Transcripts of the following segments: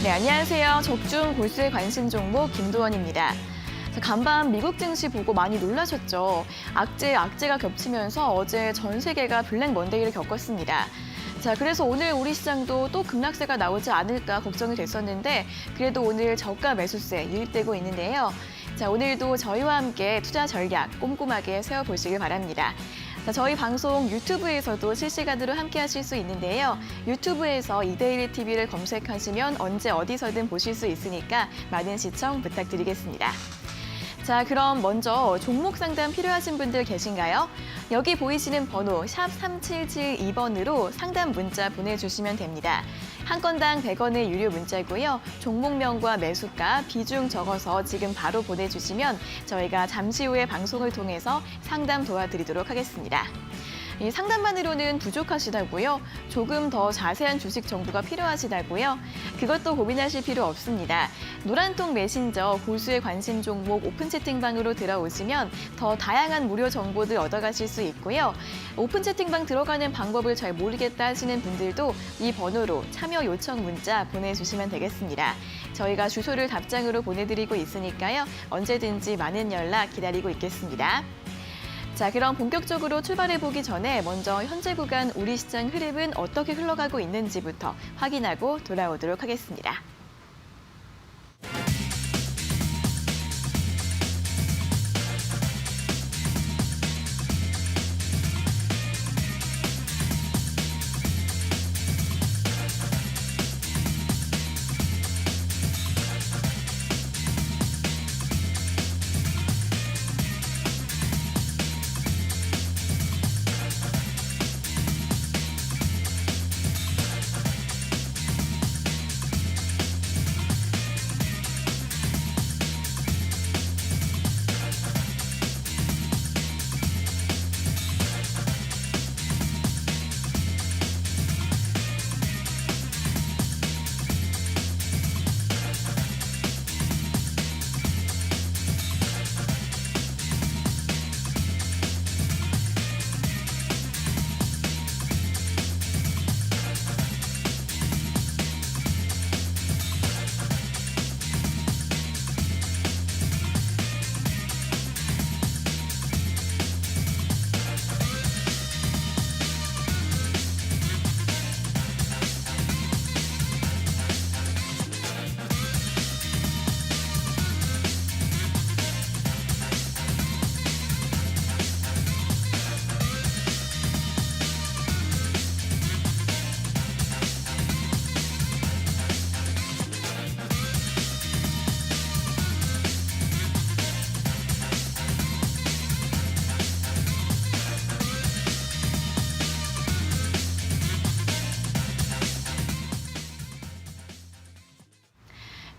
네, 안녕하세요. 적중 골수에 관심 종목 김도원입니다. 간밤 미국 증시 보고 많이 놀라셨죠? 악재가 겹치면서 어제 전 세계가 블랙 먼데이를 겪었습니다. 그래서 오늘 우리 시장도 또 급락세가 나오지 않을까 걱정이 됐었는데 그래도 오늘 저가 매수세 유입되고 있는데요. 오늘도 저희와 함께 투자 전략 꼼꼼하게 세워보시길 바랍니다. 저희 방송 유튜브에서도 실시간으로 함께 하실 수 있는데요. 유튜브에서 이데일리 TV를 검색하시면 언제 어디서든 보실 수 있으니까 많은 시청 부탁드리겠습니다. 그럼 먼저 종목 상담 필요하신 분들 계신가요? 여기 보이시는 번호 샵 3772번으로 상담 문자 보내주시면 됩니다. 한 건당 100원의 유료 문자고요. 종목명과 매수가, 비중 적어서 지금 바로 보내주시면 저희가 잠시 후에 방송을 통해서 상담 도와드리도록 하겠습니다. 이 상담만으로는 부족하시다고요? 조금 더 자세한 주식 정보가 필요하시다고요? 그것도 고민하실 필요 없습니다. 노란통 메신저 고수의 관심 종목 오픈 채팅방으로 들어오시면 더 다양한 무료 정보들 얻어가실 수 있고요. 오픈 채팅방 들어가는 방법을 잘 모르겠다 하시는 분들도 이 번호로 참여 요청 문자 보내주시면 되겠습니다. 저희가 주소를 답장으로 보내드리고 있으니까요. 언제든지 많은 연락 기다리고 있겠습니다. 그럼 본격적으로 출발해보기 전에 먼저 현재 구간 우리 시장 흐름은 어떻게 흘러가고 있는지부터 확인하고 돌아오도록 하겠습니다.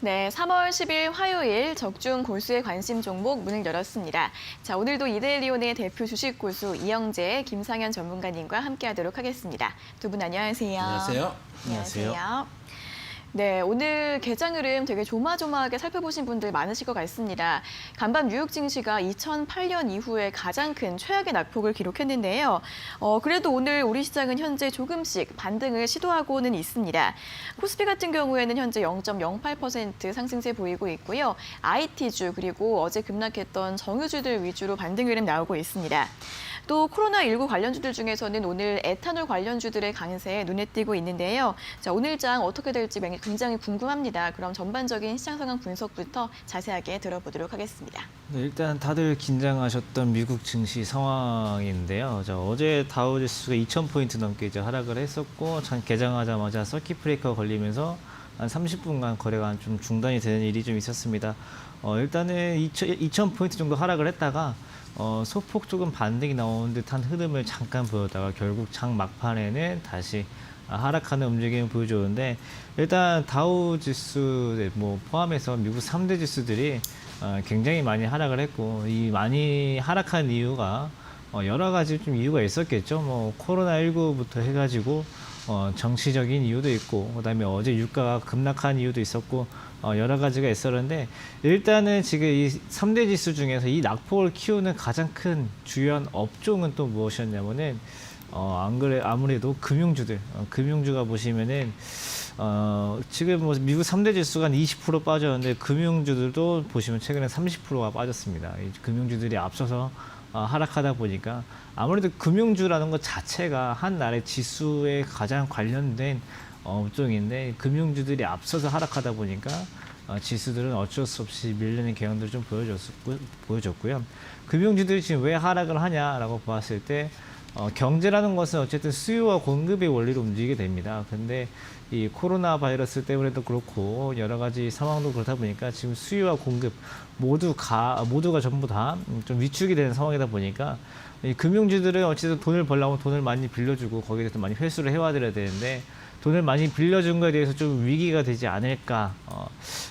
네, 3월 10일 화요일 적중 골수의 관심 종목 문을 열었습니다. 오늘도 이데일리온의 대표 주식 고수 이영재, 김상현 전문가님과 함께하도록 하겠습니다. 두 분 안녕하세요. 안녕하세요. 안녕하세요. 네, 오늘 개장 흐름 되게 조마조마하게 살펴보신 분들 많으실 것 같습니다. 간밤 뉴욕 증시가 2008년 이후에 가장 큰 최악의 낙폭을 기록했는데요. 그래도 오늘 우리 시장은 현재 조금씩 반등을 시도하고는 있습니다. 코스피 같은 경우에는 현재 0.08% 상승세 보이고 있고요. IT주 그리고 어제 급락했던 정유주들 위주로 반등 흐름 나오고 있습니다. 또 코로나19 관련주들 중에서는 오늘 에탄올 관련주들의 강세에 눈에 띄고 있는데요. 오늘 장 어떻게 될지 굉장히 궁금합니다. 그럼 전반적인 시장 상황 분석부터 자세하게 들어보도록 하겠습니다. 네, 일단 다들 긴장하셨던 미국 증시 상황인데요. 어제 다우지수가 2,000포인트 넘게 하락을 했었고, 개장하자마자 서킷 브레이커가 걸리면서 한 30분간 거래가 좀 중단이 되는 일이 좀 있었습니다. 일단은 2,000포인트 정도 하락을 했다가 소폭 조금 반등이 나온 듯한 흐름을 잠깐 보였다가 결국 장 막판에는 다시 하락하는 움직임을 보여주는데, 일단 다우 지수 포함해서 미국 3대 지수들이 굉장히 많이 하락을 했고, 이 많이 하락한 이유가 여러 가지 좀 이유가 있었겠죠. 코로나19부터 해가지고 정치적인 이유도 있고, 그다음에 어제 유가가 급락한 이유도 있었고, 여러 가지가 있었는데, 일단은 지금 이 3대 지수 중에서 이 낙폭을 키우는 가장 큰 주요한 업종은 또 무엇이었냐면은 아무래도 금융주들, 금융주가 보시면은 지금 뭐 미국 3대 지수가 한 20% 빠졌는데 금융주들도 보시면 최근에 30%가 빠졌습니다. 이 금융주들이 앞서서 하락하다 보니까 아무래도 금융주라는 것 자체가 한 나라의 지수에 가장 관련된 업종인데 금융주들이 앞서서 하락하다 보니까 지수들은 어쩔 수 없이 밀리는 경향들을 좀 보여줬고요. 금융주들이 지금 왜 하락을 하냐라고 봤을 때 경제라는 것은 어쨌든 수요와 공급의 원리로 움직이게 됩니다. 근데 이 코로나 바이러스 때문에도 그렇고 여러 가지 상황도 그렇다 보니까 지금 수요와 공급 모두가 전부 다 좀 위축이 되는 상황이다 보니까 이 금융주들은 어쨌든 돈을 벌려면 돈을 많이 빌려주고 거기에 대해서 많이 회수를 해와드려야 되는데 돈을 많이 빌려준 거에 대해서 좀 위기가 되지 않을까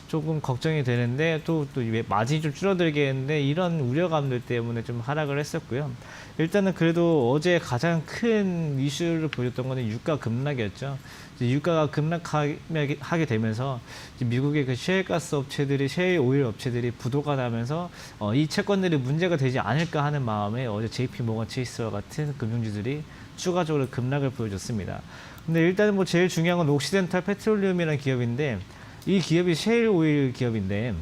조금 걱정이 되는데 또 마진이 좀 줄어들겠는데 이런 우려감들 때문에 좀 하락을 했었고요. 일단은 그래도 어제 가장 큰 이슈를 보였던 거는 유가 급락이었죠. 이제 유가가 급락하게 되면서 이제 미국의 그 셰일가스 업체들이 셰일 오일 업체들이 부도가 나면서 이 채권들이 문제가 되지 않을까 하는 마음에 어제 JP 모건 체이스와 같은 금융주들이 추가적으로 급락을 보여줬습니다. 근데 일단은 뭐 제일 중요한 건 옥시덴탈 페트롤리움이라는 기업인데 이 기업이 셰일 오일 기업인데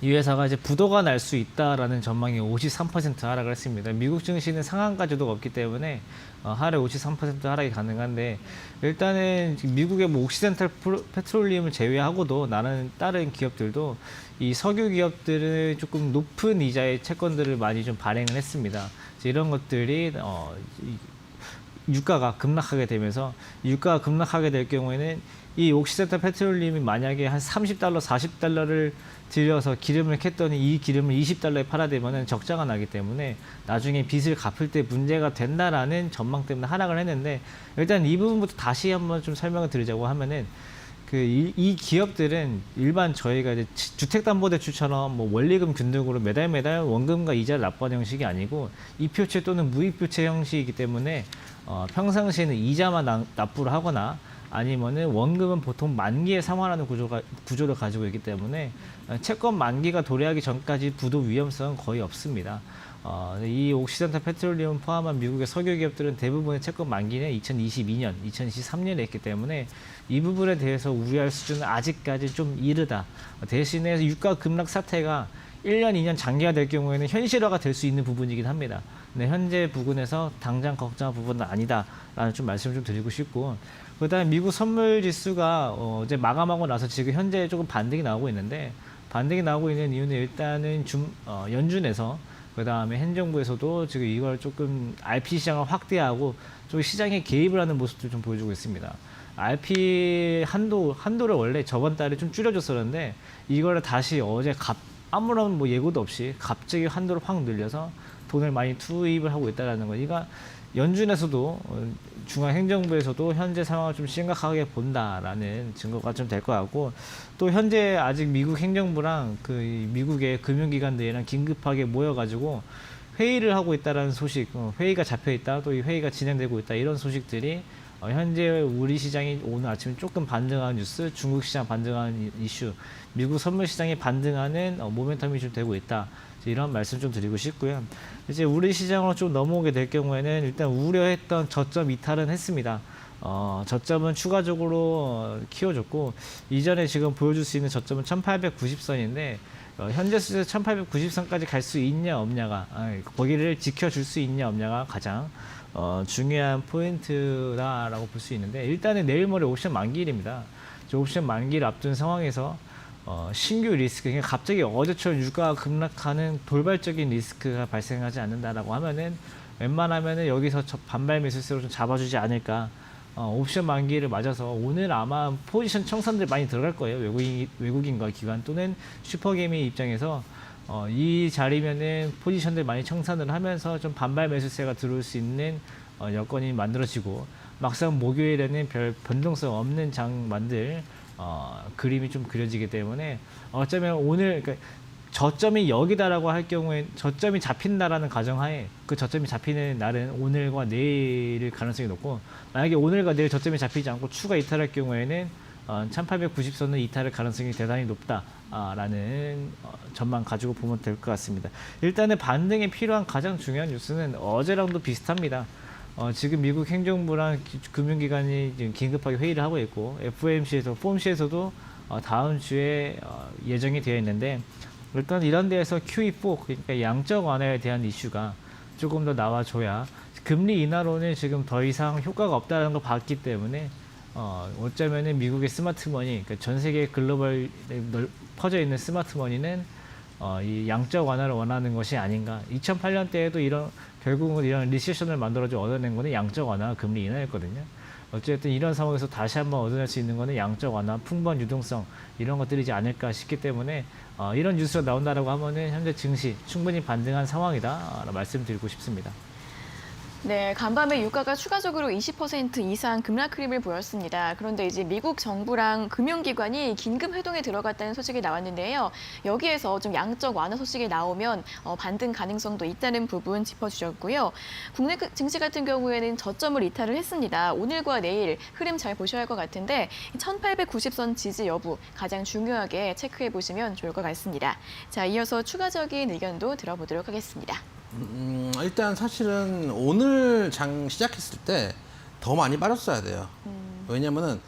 이 회사가 이제 부도가 날 수 있다라는 전망이 53% 하락을 했습니다. 미국 증시는 상한가지도 없기 때문에 하락 53% 하락이 가능한데 일단은 미국의 뭐 옥시덴탈 페트롤리움을 제외하고도 다른 기업들도 이 석유 기업들은 조금 높은 이자의 채권들을 많이 좀 발행을 했습니다. 이런 것들이 유가가 급락하게 되면서 유가가 급락하게 될 경우에는 이 옥시덴탈 페트롤리움이 만약에 한 $30, $40를 들여서 기름을 캤더니 이 기름을 $20에 팔아대면 적자가 나기 때문에 나중에 빚을 갚을 때 문제가 된다라는 전망 때문에 하락을 했는데 일단 이 부분부터 다시 한번 좀 설명을 드리자고 하면은 이 기업들은 일반 저희가 이제 주택담보대출처럼 뭐 원리금 균등으로 매달 원금과 이자를 납부하는 형식이 아니고 이표채 또는 무이표채 형식이기 때문에 평상시에는 이자만 납부를 하거나 아니면은 원금은 보통 만기에 상환하는 구조를 가지고 있기 때문에 채권 만기가 도래하기 전까지 부도 위험성은 거의 없습니다. 이 옥시덴탈 페트롤리움 포함한 미국의 석유 기업들은 대부분의 채권 만기는 2022년, 2023년에 했기 때문에 이 부분에 대해서 우려할 수준은 아직까지 좀 이르다. 대신에 유가 급락 사태가 1년, 2년 장기화 될 경우에는 현실화가 될 수 있는 부분이긴 합니다. 근데 현재 부분에서 당장 걱정할 부분은 아니다라는 좀 말씀을 좀 드리고 싶고 그다음에 미국 선물 지수가 어제 마감하고 나서 지금 현재 조금 반등이 나오고 있는데 반등이 나오고 있는 이유는 일단은 연준에서 그다음에 행정부에서도 지금 이걸 조금 RP 시장을 확대하고 좀 시장에 개입을 하는 모습도 좀 보여주고 있습니다. RP 한도를 원래 저번 달에 좀 줄여줬었는데 이거를 다시 어제 아무런 뭐 예고도 없이 갑자기 한도를 확 늘려서 돈을 많이 투입을 하고 있다는 거. 그러니까 연준에서도 중앙행정부에서도 현재 상황을 좀 심각하게 본다라는 증거가 좀 될 것 같고 또 현재 아직 미국 행정부랑 미국의 금융기관들이랑 긴급하게 모여가지고 회의를 하고 있다라는 소식, 회의가 잡혀 있다, 또 이 회의가 진행되고 있다 이런 소식들이 현재 우리 시장이 오늘 아침에 조금 반등하는 뉴스, 중국 시장 반등하는 이슈, 미국 선물 시장이 반등하는 모멘텀이 좀 되고 있다. 이런 말씀 좀 드리고 싶고요. 이제 우리 시장으로 좀 넘어오게 될 경우에는 일단 우려했던 저점 이탈은 했습니다. 저점은 추가적으로 키워줬고 이전에 지금 보여줄 수 있는 저점은 1890선인데 현재 수준에서 1890선까지 갈 수 있냐 없냐가 거기를 지켜줄 수 있냐 없냐가 가장 중요한 포인트다라고 볼 수 있는데 일단은 내일 모레 옵션 만기일입니다. 옵션 만기를 앞둔 상황에서 신규 리스크, 그러니까 갑자기 어제처럼 유가가 급락하는 돌발적인 리스크가 발생하지 않는다라고 하면은 웬만하면은 여기서 반발 매수세로 좀 잡아주지 않을까. 옵션 만기를 맞아서 오늘 아마 포지션 청산들 많이 들어갈 거예요. 외국인과 기관 또는 슈퍼게임의 입장에서 이 자리면은 포지션들 많이 청산을 하면서 좀 반발 매수세가 들어올 수 있는 여건이 만들어지고 막상 목요일에는 별 변동성 없는 장 만들 그림이 좀 그려지기 때문에 어쩌면 오늘 그러니까 저점이 여기다라고 할 경우에 저점이 잡힌다라는 가정하에 그 저점이 잡히는 날은 오늘과 내일일 가능성이 높고 만약에 오늘과 내일 저점이 잡히지 않고 추가 이탈할 경우에는 1890선은 이탈할 가능성이 대단히 높다라는 전망 가지고 보면 될 것 같습니다. 일단은 반등에 필요한 가장 중요한 뉴스는 어제랑도 비슷합니다. 지금 미국 행정부랑 금융기관이 지금 긴급하게 회의를 하고 있고 FOMC에서도 다음 주에 예정이 되어 있는데 일단 이런 데에서 QE4 그러니까 양적 완화에 대한 이슈가 조금 더 나와줘야 금리 인하로는 지금 더 이상 효과가 없다는 걸 봤기 때문에 어쩌면은 미국의 스마트머니, 그러니까 전 세계 글로벌 퍼져 있는 스마트머니는 이 양적 완화를 원하는 것이 아닌가. 2008년 때에도 결국은 이런 리세션을 만들어서 얻어낸 거는 양적 완화, 금리 인하였거든요. 어쨌든 이런 상황에서 다시 한번 얻어낼 수 있는 거는 양적 완화, 풍부한 유동성 이런 것들이지 않을까 싶기 때문에 이런 뉴스가 나온다라고 하면은 현재 증시 충분히 반등한 상황이다 말씀드리고 싶습니다. 네, 간밤에 유가가 추가적으로 20% 이상 급락 흐름을 보였습니다. 그런데 이제 미국 정부랑 금융기관이 긴급 회동에 들어갔다는 소식이 나왔는데요. 여기에서 좀 양적 완화 소식이 나오면 반등 가능성도 있다는 부분 짚어주셨고요. 국내 증시 같은 경우에는 저점을 이탈을 했습니다. 오늘과 내일 흐름 잘 보셔야 할 것 같은데 1890선 지지 여부 가장 중요하게 체크해 보시면 좋을 것 같습니다. 자, 이어서 추가적인 의견도 들어보도록 하겠습니다. 일단 사실은 오늘 장 시작했을 때 더 많이 빠졌어야 돼요. 왜냐면은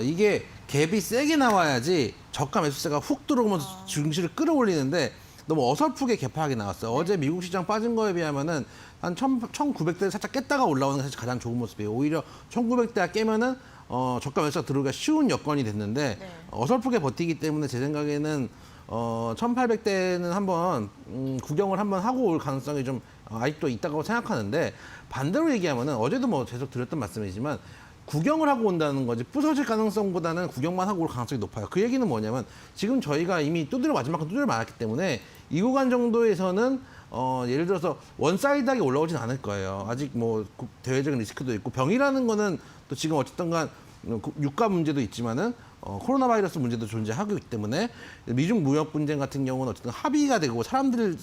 이게 갭이 세게 나와야지 저가 매수세가 훅 들어오면서 증시를 끌어올리는데 너무 어설프게 개파하게 나왔어요. 어제 미국 시장 빠진 거에 비하면은 한 1900대를 살짝 깼다가 올라오는 게 사실 가장 좋은 모습이에요. 오히려 1900대가 깨면은 저가 매수가 들어오기가 쉬운 여건이 됐는데 어설프게 버티기 때문에 제 생각에는 1800대는 한번 구경을 한번 하고 올 가능성이 좀 아직도 있다고 생각하는데 반대로 얘기하면은 어제도 뭐 계속 드렸던 말씀이지만 구경을 하고 온다는 거지 부서질 가능성보다는 구경만 하고 올 가능성이 높아요. 그 얘기는 뭐냐면 지금 저희가 이미 두드려 맞은 만큼 두드려 맞았기 때문에 이 구간 정도에서는 예를 들어서 원사이드하게 올라오진 않을 거예요. 아직 뭐 대외적인 리스크도 있고 병이라는 거는 또 지금 어쨌든 간 유가 문제도 있지만은 코로나 바이러스 문제도 존재하고 있기 때문에 미중 무역 분쟁 같은 경우는 어쨌든 합의가 되고 사람들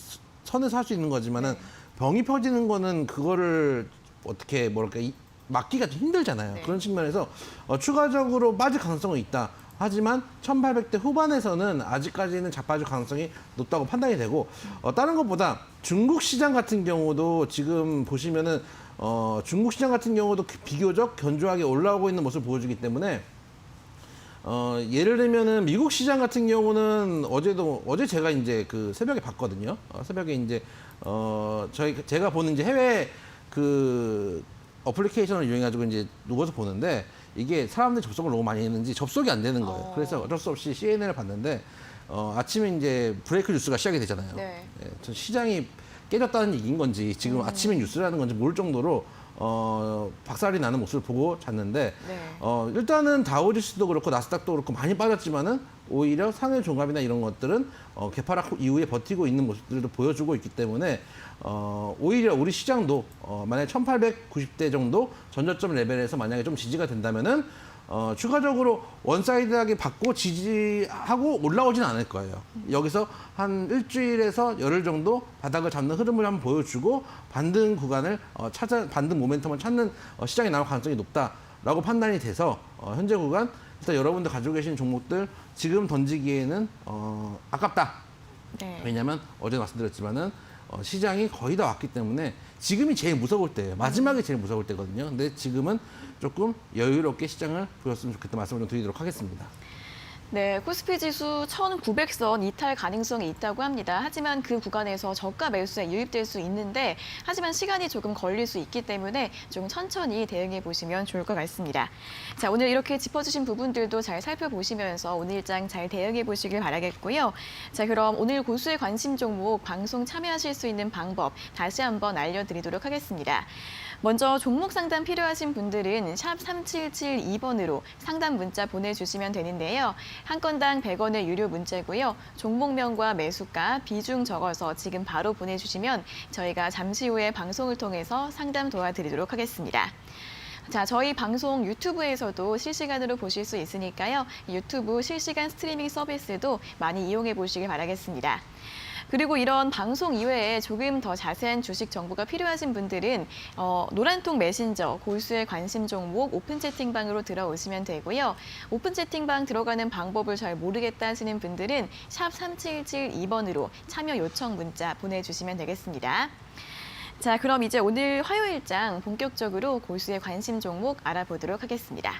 선에서 할 수 있는 거지만은 병이 퍼지는 거는 그거를 어떻게 뭐랄까 막기가 좀 힘들잖아요. 그런 측면에서 추가적으로 빠질 가능성은 있다. 하지만 1800대 후반에서는 아직까지는 자빠질 가능성이 높다고 판단이 되고 다른 것보다 중국 시장 같은 경우도 지금 보시면은 중국 시장 같은 경우도 비교적 견조하게 올라오고 있는 모습을 보여주기 때문에 예를 들면은 미국 시장 같은 경우는 어제 제가 이제 그 새벽에 봤거든요. 새벽에 이제 제가 보는 이제 해외 그 어플리케이션을 이용해가지고 이제 누워서 보는데 이게 사람들이 접속을 너무 많이 했는지 접속이 안 되는 거예요. 그래서 어쩔 수 없이 CNN을 봤는데 아침에 이제 브레이크 뉴스가 시작이 되잖아요. 예, 전 시장이 깨졌다는 얘기인 건지 지금 아침에 뉴스라는 건지 모를 정도로 박살이 나는 모습을 보고 잤는데 일단은 다우지수도 그렇고 나스닥도 그렇고 많이 빠졌지만은 오히려 상해 종합이나 이런 것들은 개파락 이후에 버티고 있는 모습들도 보여주고 있기 때문에 오히려 우리 시장도 만약에 1890대 정도 전저점 레벨에서 만약에 좀 지지가 된다면은 추가적으로 원사이드하게 받고 지지하고 올라오진 않을 거예요. 여기서 한 일주일에서 열흘 정도 바닥을 잡는 흐름을 한번 보여주고 반등 구간을 반등 모멘텀을 찾는 시장이 나올 가능성이 높다라고 판단이 돼서 현재 구간 일단 여러분들 가지고 계신 종목들 지금 던지기에는 아깝다. 왜냐하면 어제 말씀드렸지만은 시장이 거의 다 왔기 때문에 지금이 제일 무서울 때예요. 마지막이 제일 무서울 때거든요. 근데 지금은 조금 여유롭게 시장을 보였으면 좋겠다 말씀을 좀 드리도록 하겠습니다. 네, 코스피 지수 1900선 이탈 가능성이 있다고 합니다. 하지만 그 구간에서 저가 매수에 유입될 수 있는데 하지만 시간이 조금 걸릴 수 있기 때문에 좀 천천히 대응해 보시면 좋을 것 같습니다. 자, 오늘 이렇게 짚어주신 부분들도 잘 살펴보시면서 오늘 일정 잘 대응해 보시길 바라겠고요. 자, 그럼 오늘 고수의 관심 종목 방송 참여하실 수 있는 방법 다시 한번 알려드리도록 하겠습니다. 먼저 종목 상담 필요하신 분들은 샵 3772번으로 상담 문자 보내주시면 되는데요. 한 건당 100원의 유료 문자고요. 종목명과 매수가, 비중 적어서 지금 바로 보내주시면 저희가 잠시 후에 방송을 통해서 상담 도와드리도록 하겠습니다. 자, 저희 방송 유튜브에서도 실시간으로 보실 수 있으니까요. 유튜브 실시간 스트리밍 서비스도 많이 이용해 보시길 바라겠습니다. 그리고 이런 방송 이외에 조금 더 자세한 주식 정보가 필요하신 분들은 노란통 메신저 고수의 관심 종목 오픈 채팅방으로 들어오시면 되고요. 오픈 채팅방 들어가는 방법을 잘 모르겠다 하시는 분들은 샵 3772번으로 참여 요청 문자 보내주시면 되겠습니다. 자, 그럼 이제 오늘 화요일장 본격적으로 고수의 관심 종목 알아보도록 하겠습니다.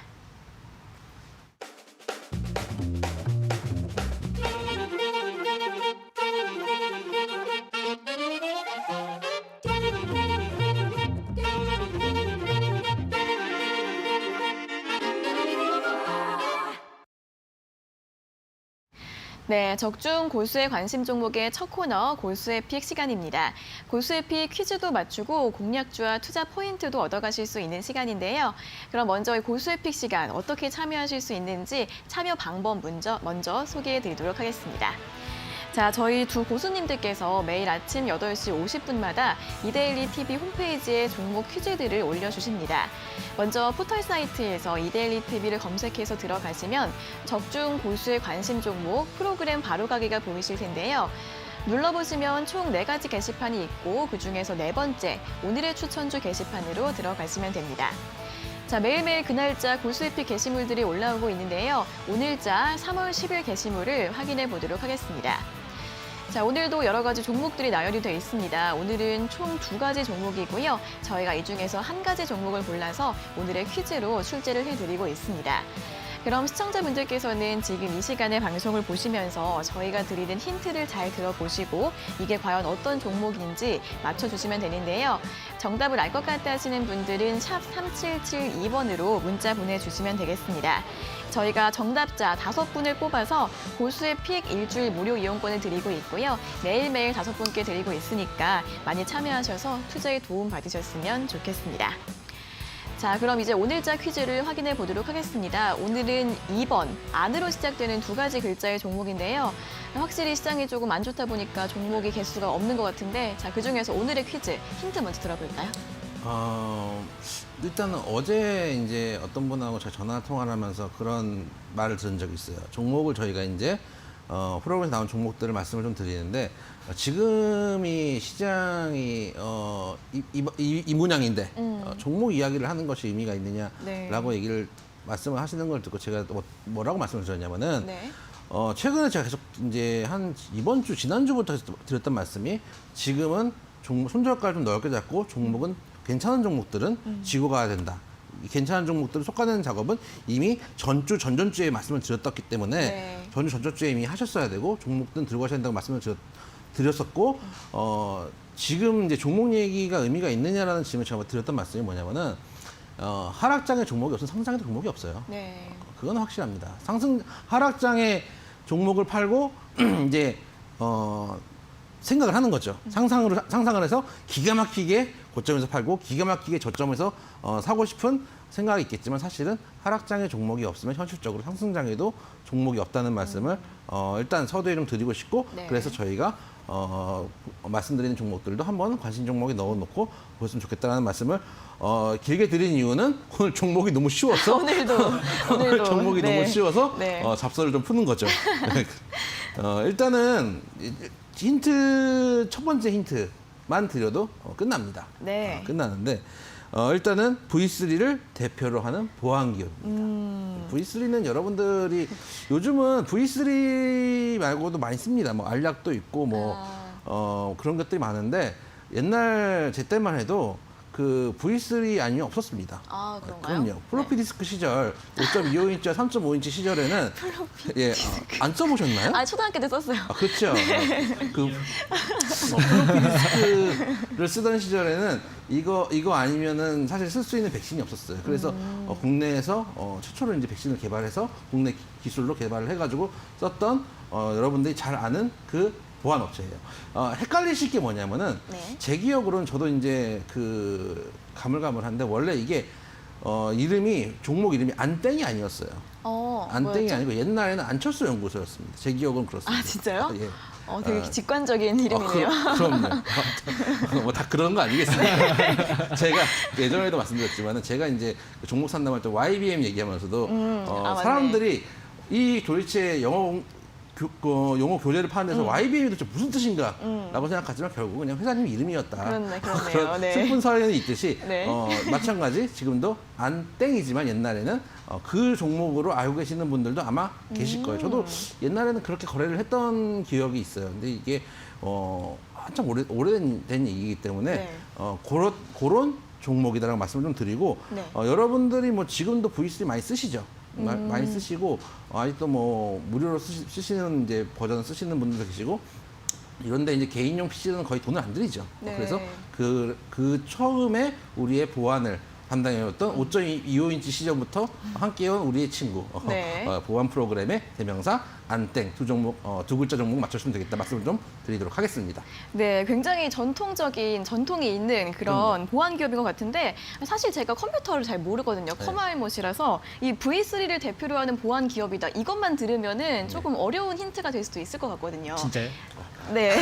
네, 적중 고수의 관심 종목의 첫 코너 고수의 픽 시간입니다. 고수의 픽 퀴즈도 맞추고 공략주와 투자 포인트도 얻어가실 수 있는 시간인데요. 그럼 먼저 이 고수의 픽 시간 어떻게 참여하실 수 있는지 참여 방법 먼저 소개해 드리도록 하겠습니다. 자, 저희 두 고수님들께서 매일 아침 8시 50분마다 이데일리 TV 홈페이지에 종목 퀴즈들을 올려주십니다. 먼저 포털 사이트에서 이데일리 TV를 검색해서 들어가시면 적중 고수의 관심 종목 프로그램 바로가기가 보이실 텐데요. 눌러보시면 총 4가지 게시판이 있고 그중에서 4번째 오늘의 추천주 게시판으로 들어가시면 됩니다. 자, 매일매일 그날짜 고수의 픽 게시물들이 올라오고 있는데요. 오늘자 3월 10일 게시물을 확인해 보도록 하겠습니다. 자, 오늘도 여러 가지 종목들이 나열이 되어 있습니다. 오늘은 총 2가지 종목이고요. 저희가 이 중에서 1가지 종목을 골라서 오늘의 퀴즈로 출제를 해드리고 있습니다. 그럼 시청자분들께서는 지금 이 시간에 방송을 보시면서 저희가 드리는 힌트를 잘 들어보시고 이게 과연 어떤 종목인지 맞춰주시면 되는데요. 정답을 알 것 같다 하시는 분들은 샵 3772번으로 문자 보내주시면 되겠습니다. 저희가 정답자 5분을 뽑아서 고수의 픽 일주일 무료 이용권을 드리고 있고요. 매일매일 5분께 드리고 있으니까 많이 참여하셔서 투자에 도움 받으셨으면 좋겠습니다. 자, 그럼 이제 오늘자 퀴즈를 확인해 보도록 하겠습니다. 오늘은 2번, 안으로 시작되는 2가지 글자의 종목인데요. 확실히 시장이 조금 안 좋다 보니까 종목이 개수가 없는 것 같은데, 자, 그중에서 오늘의 퀴즈 힌트 먼저 들어볼까요? 일단은 어제 이제 어떤 분하고 제가 전화 통화를 하면서 그런 말을 들은 적이 있어요. 종목을 저희가 이제 프로그램에서 나온 종목들을 말씀을 좀 드리는데 지금이 시장이 이 모양인데 종목 이야기를 하는 것이 의미가 있느냐라고 네. 말씀을 하시는 걸 듣고 제가 뭐라고 말씀을 드렸냐면은 네. 최근에 제가 계속 이제 한 이번 주 지난주부터 드렸던 말씀이 지금은 손절가를 좀 넓게 잡고 종목은 괜찮은 종목들은 지고 가야 된다. 이 괜찮은 종목들을 솎아내는 작업은 이미 전전주에 말씀을 드렸기 때문에 네. 전전주에 이미 하셨어야 되고 종목들은 들고 가셔야 된다고 말씀을 드렸었고 지금 이제 종목 얘기가 의미가 있느냐라는 질문을 제가 드렸던 말씀이 뭐냐면은 하락장의 종목이 없으면 상승장의 종목이 없어요. 네. 그건 확실합니다. 하락장의 종목을 팔고 이제 생각을 하는 거죠. 상상을 해서 기가 막히게 고점에서 팔고 기가 막히게 저점에서 사고 싶은 생각이 있겠지만 사실은 하락장의 종목이 없으면 현실적으로 상승장에도 종목이 없다는 말씀을 일단 서두에 좀 드리고 싶고 네. 그래서 저희가 말씀드리는 종목들도 한번 관심 종목에 넣어놓고 보셨으면 좋겠다는 말씀을 길게 드린 이유는 오늘 종목이 너무 쉬워서 오늘도 종목이 네. 너무 쉬워서 네. 잡설을 좀 푸는 거죠. 일단은 첫 번째 힌트만 드려도 끝납니다. 네. 끝나는데 일단은 V3를 대표로 하는 보안기업입니다. V3는 여러분들이 요즘은 V3 말고도 많이 씁니다. 뭐 알약도 있고 뭐 그런 것들이 많은데 옛날 제 때만 해도 그 V3 아니면 없었습니다. 아, 그런가요? 그럼요. 플로피 디스크 시절 5.25인치와 3.5인치 시절에는 안 써보셨나요? 아, 초등학교 때 썼어요. 그렇죠. 그 플로피 디스크를 쓰던 시절에는 이거 아니면은 사실 쓸 수 있는 백신이 없었어요. 그래서 국내에서 최초로 이제 백신을 개발해서 국내 기술로 개발을 해가지고 썼던 여러분들이 잘 아는 그 보안 업체예요. 헷갈리실 게 뭐냐면은 네. 제 기억으로는 저도 이제 그 가물가물한데 원래 이게 종목 이름이 안땡이 아니었어요. 안땡이 뭐였죠? 아니고 옛날에는 안철수 연구소였습니다. 제 기억은 그렇습니다. 아, 진짜요? 예. 되게 직관적인 이름이네요. 그럼요. 뭐 다 그런 거 아니겠습니까? 제가 예전에도 말씀드렸지만은 제가 이제 종목 상담할 때 YBM 얘기하면서도 맞네. 사람들이 이 도대체 용어 교재를 파는 데서 YBM이 도대체 무슨 뜻인가? 라고 생각하지만 결국 그냥 회사님 이름이었다. 그렇네요. 그런 네. 슬픈 사연이 있듯이 네. 마찬가지 지금도 안땡이지만 옛날에는 그 종목으로 알고 계시는 분들도 아마 계실 거예요. 저도 옛날에는 그렇게 거래를 했던 기억이 있어요. 근데 이게 한참 오래된 얘기이기 때문에 네. 그런 종목이다라고 말씀을 좀 드리고 네. 여러분들이 뭐 지금도 V3 많이 쓰시죠? 많이 쓰시고 아직도 뭐 무료로 쓰시는 이제 버전 쓰시는 분들도 계시고 이런데 이제 개인용 PC는 거의 돈을 안 들이죠. 네. 그래서 그 처음에 우리의 보안을 담당해왔던 5.25인치 시절부터 함께해온 우리의 친구 네. 보안 프로그램의 대명사 안땡 두 글자 종목 맞춰주시면 되겠다 말씀을 좀 드리도록 하겠습니다. 네, 굉장히 전통이 있는 그런 보안 기업인 것 같은데 사실 제가 컴퓨터를 잘 모르거든요. 네. 커마일못이라서 이 V3를 대표로 하는 보안 기업이다. 이것만 들으면은 조금 어려운 힌트가 될 수도 있을 것 같거든요. 진짜요? 네.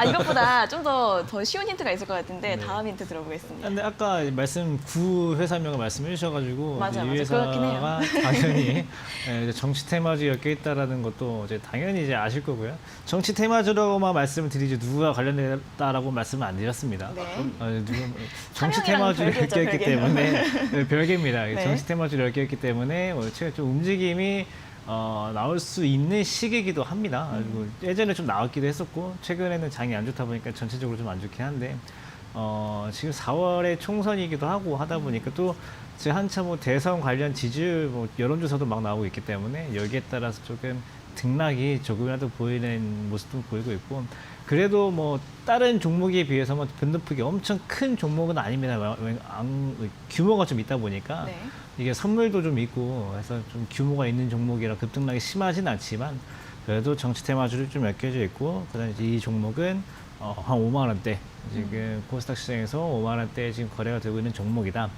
이것보다 좀 더 쉬운 힌트가 있을 것 같은데 다음 힌트 들어보겠습니다. 근데 아까 말씀 구 회사명을 말씀해 주셔가지고 맞아, 이 맞아. 그렇긴 해요. 회사가 당연히 이제 정치 테마주 엮여 있다라는 것도 이제 당연히 이제 아실 거고요. 정치 테마주라고만 말씀을 드리지 누구와 관련됐다라고 말씀을 안 드렸습니다. 네. 정치 사명이랑 테마주를 별개죠, 엮여 있기 별개. 때문에 네, 별개입니다. 네. 정치 테마주를 엮여 있기 때문에 제가 좀 움직임이 나올 수 있는 시기이기도 합니다. 그리고 예전에 좀 나왔기도 했었고 최근에는 장이 안 좋다 보니까 전체적으로 좀 안 좋긴 한데 지금 4월에 총선이기도 하고 하다 보니까 또 지금 한참 뭐 대선 관련 지지율 뭐 여론조사도 막 나오고 있기 때문에 여기에 따라서 조금 등락이 조금이라도 보이는 모습도 보이고 있고 그래도 뭐 다른 종목에 비해서 뭐 변동폭이 엄청 큰 종목은 아닙니다. 규모가 좀 있다 보니까 네. 이게 선물도 좀 있고 해서 좀 규모가 있는 종목이라 급등락이 심하진 않지만 그래도 정치 테마주를 좀 엮여져 있고 그다음에 이 종목은 한 5만 원대 지금 코스닥 시장에서 5만 원대에 지금 거래가 되고 있는 종목이다.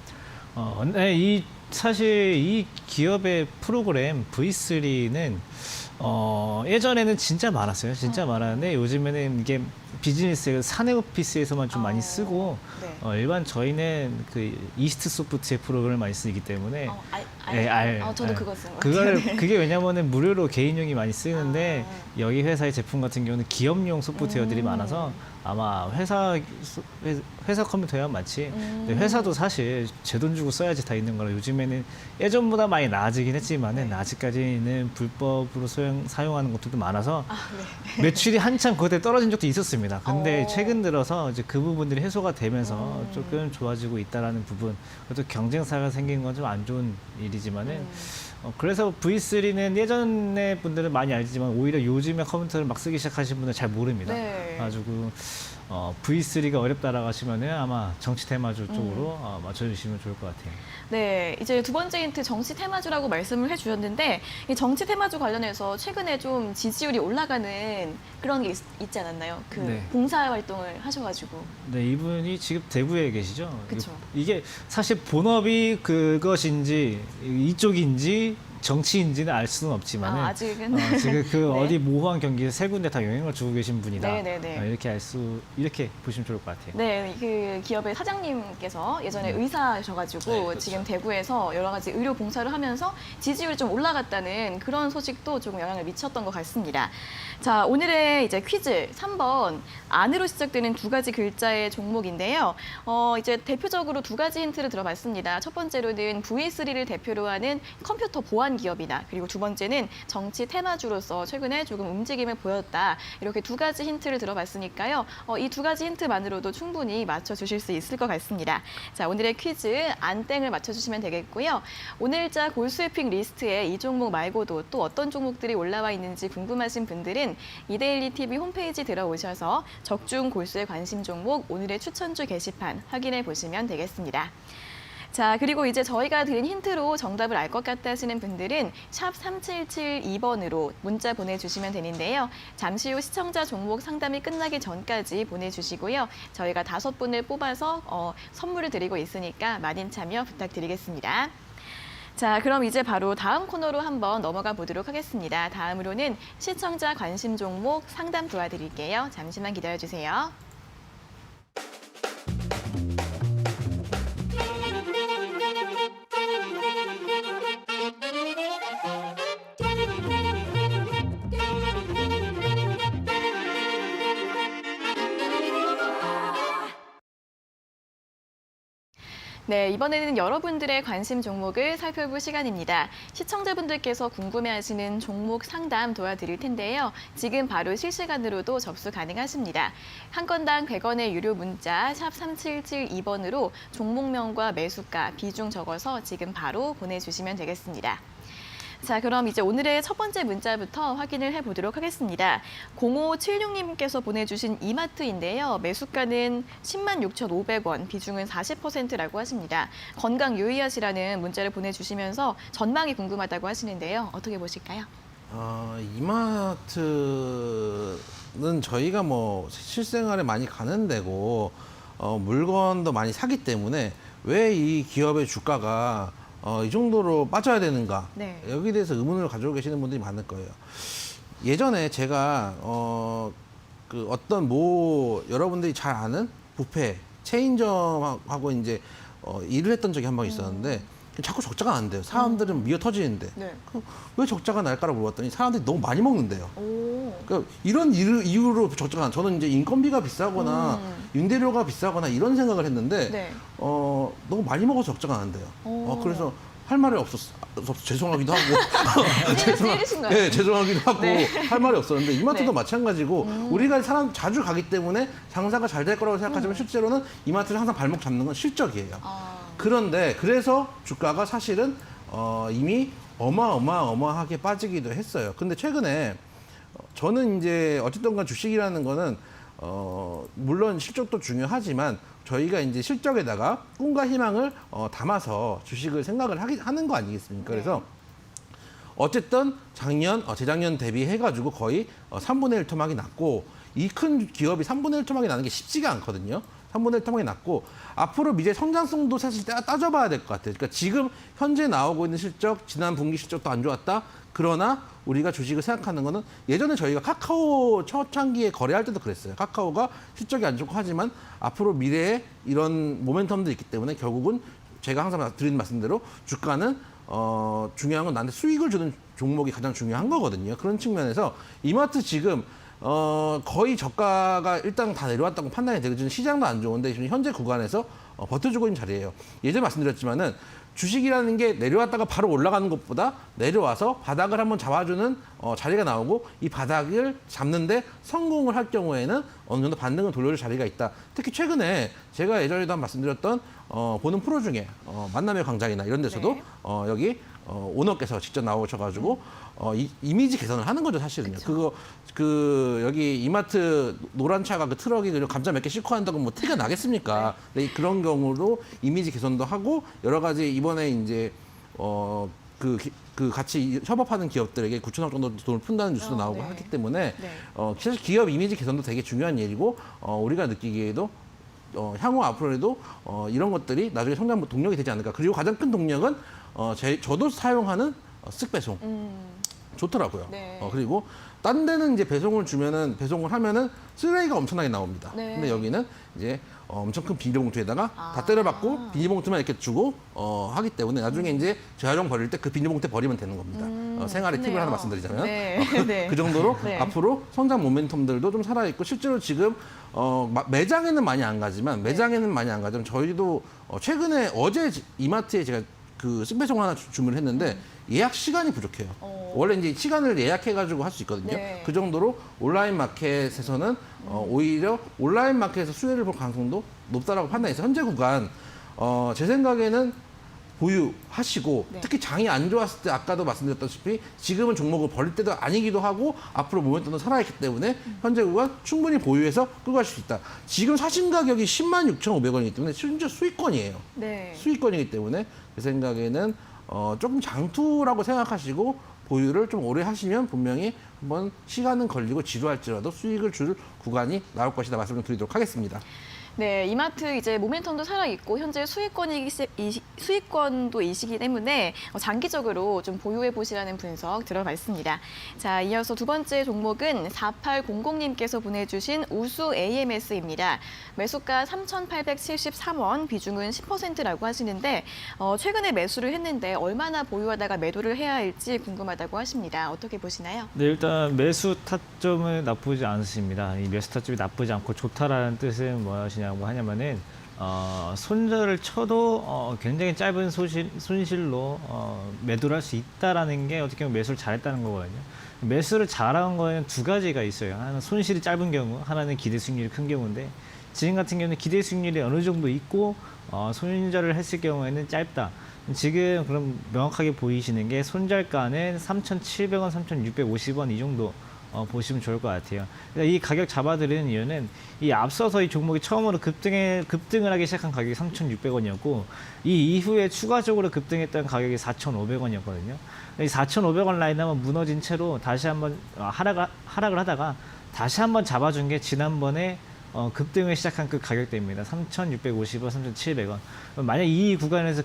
근데 사실 이 기업의 프로그램 V3는 예전에는 진짜 많았어요. 진짜 많았는데 요즘에는 이게 비즈니스 사내 오피스에서만 좀 많이 쓰고 네. 일반 저희는 그 이스트 소프트의 프로그램을 많이 쓰기 때문에 저도 그거 쓴 것 같아요. 그게 왜냐면은 무료로 개인용이 많이 쓰이는데 여기 회사의 제품 같은 경우는 기업용 소프트웨어들이 많아서 아마 회사 컴퓨터야 많지. 근데 회사도 사실 제 돈 주고 써야지 다 있는 거라 요즘에는 예전보다 많이 나아지긴 했지만은 아직까지는 불법으로 사용하는 것들도 많아서 매출이 한참 그때 떨어진 적도 있었습니다. 근데 최근 들어서 이제 그 부분들이 해소가 되면서 조금 좋아지고 있다라는 부분. 그래도 경쟁사가 생긴 건 좀 안 좋은 일이지만은 그래서 V3는 예전에 분들은 많이 알지만 오히려 요즘에 컴퓨터를 막 쓰기 시작하신 분들은 잘 모릅니다. 네. 가지고 V3가 어렵다라고 하시면은 아마 정치 테마주 쪽으로 맞춰주시면 좋을 것 같아요. 네, 이제 두 번째 힌트 정치 테마주라고 말씀을 해주셨는데 이 정치 테마주 관련해서 최근에 좀 지지율이 올라가는 그런 게 있지 않았나요? 그 네. 봉사 활동을 하셔가지고. 네, 이분이 지금 대구에 계시죠? 그쵸. 이게 사실 본업이 그것인지 이쪽인지 정치인지는 알 수는 없지만은 아직은. 지금 그 네. 어디 모호한 경기에 세 군데 다 영향을 주고 계신 분이다. 네네네. 이렇게 보시면 좋을 것 같아요. 네, 그 기업의 사장님께서 예전에 의사셔가지고 네, 그렇죠. 지금 대구에서 여러 가지 의료 봉사를 하면서 지지율이 좀 올라갔다는 그런 소식도 조금 영향을 미쳤던 것 같습니다. 자, 오늘의 이제 퀴즈 3번 안으로 시작되는 두 가지 글자의 종목인데요. 이제 대표적으로 두 가지 힌트를 들어봤습니다. 첫 번째로는 V3를 대표로 하는 컴퓨터 보안 기업이다. 그리고 두 번째는 정치 테마주로서 최근에 조금 움직임을 보였다. 이렇게 두 가지 힌트를 들어봤으니까요. 이 두 가지 힌트만으로도 충분히 맞춰주실 수 있을 것 같습니다. 자, 오늘의 퀴즈 안땡을 맞춰주시면 되겠고요. 오늘자 골수에픽 리스트에 이 종목 말고도 또 어떤 종목들이 올라와 있는지 궁금하신 분들은 이데일리 TV 홈페이지 들어오셔서 적중 골수에 관심 종목 오늘의 추천주 게시판 확인해 보시면 되겠습니다. 자, 그리고 이제 저희가 드린 힌트로 정답을 알 것 같다 하시는 분들은 샵 3772번으로 문자 보내주시면 되는데요. 잠시 후 시청자 종목 상담이 끝나기 전까지 보내주시고요. 저희가 5분을 뽑아서 선물을 드리고 있으니까 많은 참여 부탁드리겠습니다. 자, 그럼 이제 바로 다음 코너로 한번 넘어가 보도록 하겠습니다. 다음으로는 시청자 관심 종목 상담 도와드릴게요. 잠시만 기다려주세요. 네, 이번에는 여러분들의 관심 종목을 살펴볼 시간입니다. 시청자분들께서 궁금해하시는 종목 상담 도와드릴 텐데요. 지금 바로 실시간으로도 접수 가능하십니다. 한 건당 100원의 유료 문자 샵 3772번으로 종목명과 매수가, 비중 적어서 지금 바로 보내주시면 되겠습니다. 자, 그럼 이제 오늘의 첫 번째 문자부터 확인을 해보도록 하겠습니다. 0576님께서 보내주신 이마트인데요. 매수가는 106,500원, 비중은 40%라고 하십니다. 건강 유의하시라는 문자를 보내주시면서 전망이 궁금하다고 하시는데요. 어떻게 보실까요? 이마트는 저희가 뭐 실생활에 많이 가는 데고 물건도 많이 사기 때문에 왜 이 기업의 주가가 이 정도로 빠져야 되는가? 네. 여기에 대해서 의문을 가지고 계시는 분들이 많을 거예요. 예전에 제가 그 어떤 여러분들이 잘 아는 뷔페 체인점하고 이제 일을 했던 적이 한 번 있었는데 자꾸 적자가 안 돼요. 사람들은 미어 터지는데 네. 그럼 왜 적자가 날까라고 물어봤더니 사람들이 너무 많이 먹는데요. 오. 그러니까 이런 이유로 적자가 저는 이제 인건비가 비싸거나 윤대료가 비싸거나 이런 생각을 했는데 네. 너무 많이 먹어서 적자가 안 돼요. 오. 그래서 할 말이 없었어. 죄송하기도 하고 찌르신 거예요? 네, 죄송하기도 하고 네. 할 말이 없었는데 이마트도 네. 마찬가지고 우리가 사람 자주 가기 때문에 장사가 잘 될 거라고 생각하지만 실제로는 이마트를 항상 발목 잡는 건 실적이에요. 그런데 그래서 주가가 사실은 이미 어마어마하게 빠지기도 했어요. 근데 최근에 저는 이제 어쨌든 간 주식이라는 거는 물론 실적도 중요하지만 저희가 이제 실적에다가 꿈과 희망을 담아서 주식을 생각을 하는 거 아니겠습니까? 그래서 어쨌든 재작년 대비해가지고 거의 3분의 1 토막이 났고 이 큰 기업이 3분의 1 토막이 나는 게 쉽지가 않거든요. 3분의 1 토막이 났고 앞으로 미래 성장성도 사실 따져봐야 될 것 같아요. 그러니까 지금 현재 나오고 있는 실적, 지난 분기 실적도 안 좋았다. 그러나 우리가 주식을 생각하는 거는 예전에 저희가 카카오 초창기에 거래할 때도 그랬어요. 카카오가 실적이 안 좋고 하지만 앞으로 미래에 이런 모멘텀도 있기 때문에 결국은 제가 항상 드리는 말씀대로 주가는 중요한 건 나한테 수익을 주는 종목이 가장 중요한 거거든요. 그런 측면에서 이마트 지금 거의 저가가 일단 다 내려왔다고 판단이 되거든요. 시장도 안 좋은데 지금 현재 구간에서 버텨주고 있는 자리예요. 예전에 말씀드렸지만은 주식이라는 게 내려왔다가 바로 올라가는 것보다 내려와서 바닥을 한번 잡아주는 자리가 나오고 이 바닥을 잡는데 성공을 할 경우에는 어느 정도 반등을 돌려줄 자리가 있다. 특히 최근에 제가 예전에도 한 말씀드렸던 보는 프로 중에 만남의 광장이나 이런 데서도 네. 여기 오너께서 직접 나오셔가지고 이미지 개선을 하는 거죠, 사실은요. 여기 이마트 노란 차가 그 트럭이 그냥 감자 몇 개 싣고 한다고 뭐 티가 나겠습니까? 근데 그런 경우도 이미지 개선도 하고 여러 가지 이번에 이제 같이 협업하는 기업들에게 9천억 정도 돈을 푼다는 뉴스도 나오고 네. 하기 때문에 네. 사실 기업 이미지 개선도 되게 중요한 일이고 우리가 느끼기에도 향후 앞으로도 이런 것들이 나중에 성장 동력이 되지 않을까. 그리고 가장 큰 동력은 저도 사용하는 쓱배송 좋더라고요. 네. 그리고 딴 데는 이제 배송을 하면은 쓰레기가 엄청나게 나옵니다. 네. 근데 여기는 이제 엄청 큰 비닐봉투에다가 다 때려박고 비닐봉투만 이렇게 주고 하기 때문에 나중에 이제 재활용 버릴 때 그 비닐봉투에 버리면 되는 겁니다. 생활의 팁을 좋네요. 하나 말씀드리자면 네. 네. 그 정도로 네. 앞으로 성장 모멘텀들도 좀 살아있고 실제로 지금 매장에는 많이 안 가지만 저희도 최근에 어제 이마트에 제가 그 쓱배송 하나 주문을 했는데 예약 시간이 부족해요. 원래 이제 시간을 예약해가지고 할 수 있거든요. 네. 그 정도로 온라인 마켓에서는 오히려 온라인 마켓에서 수혜를 볼 가능성도 높다라고 판단해서 현재 구간 제 생각에는 보유하시고 네. 특히 장이 안 좋았을 때 아까도 말씀드렸다시피 지금은 종목을 버릴 때도 아니기도 하고 앞으로 모멘텀도 살아있기 때문에 현재 구간 충분히 보유해서 끌고 가실 수 있다. 지금 사신 가격이 106,500원이기 때문에 심지어 수익권이에요. 네. 수익권이기 때문에 제 생각에는 조금 장투라고 생각하시고 보유를 좀 오래 하시면 분명히 한번 시간은 걸리고 지루할지라도 수익을 줄 구간이 나올 것이다 말씀을 드리도록 하겠습니다. 네, 이마트 이제 모멘텀도 살아있고 현재 수익권도 이시기 때문에 장기적으로 좀 보유해 보시라는 분석 들어봤습니다. 자, 이어서 두 번째 종목은 4800님께서 보내주신 우수 AMS입니다. 매수가 3,873원, 비중은 10%라고 하시는데 최근에 매수를 했는데 얼마나 보유하다가 매도를 해야 할지 궁금하다고 하십니다. 어떻게 보시나요? 네, 일단 매수 타점은 나쁘지 않습니다. 이 매수 타점이 나쁘지 않고 좋다라는 뜻은 무엇이냐고 하냐면은 손절을 쳐도 굉장히 짧은 손실로 매도를 할 수 있다라는 게 어떻게 보면 매수를 잘했다는 거거든요. 매수를 잘한 거에는 두 가지가 있어요. 하나는 손실이 짧은 경우, 하나는 기대 수익률이 큰 경우인데 지금 같은 경우는 기대 수익률이 어느 정도 있고 손절을 했을 경우에는 짧다. 지금 그럼 명확하게 보이시는 게 손절가는 3,700원, 3,650원 이 정도 보시면 좋을 것 같아요. 이 가격 잡아드리는 이유는 이 앞서서 이 종목이 처음으로 급등을 하기 시작한 가격이 3,600원이었고 이 이후에 추가적으로 급등했던 가격이 4,500원이었거든요. 이 4,500원 라인 한번 무너진 채로 다시 한번 하락을 하다가 다시 한번 잡아준 게 지난번에 급등을 시작한 그 가격대입니다. 3,650원, 3,700원. 만약 이 구간에서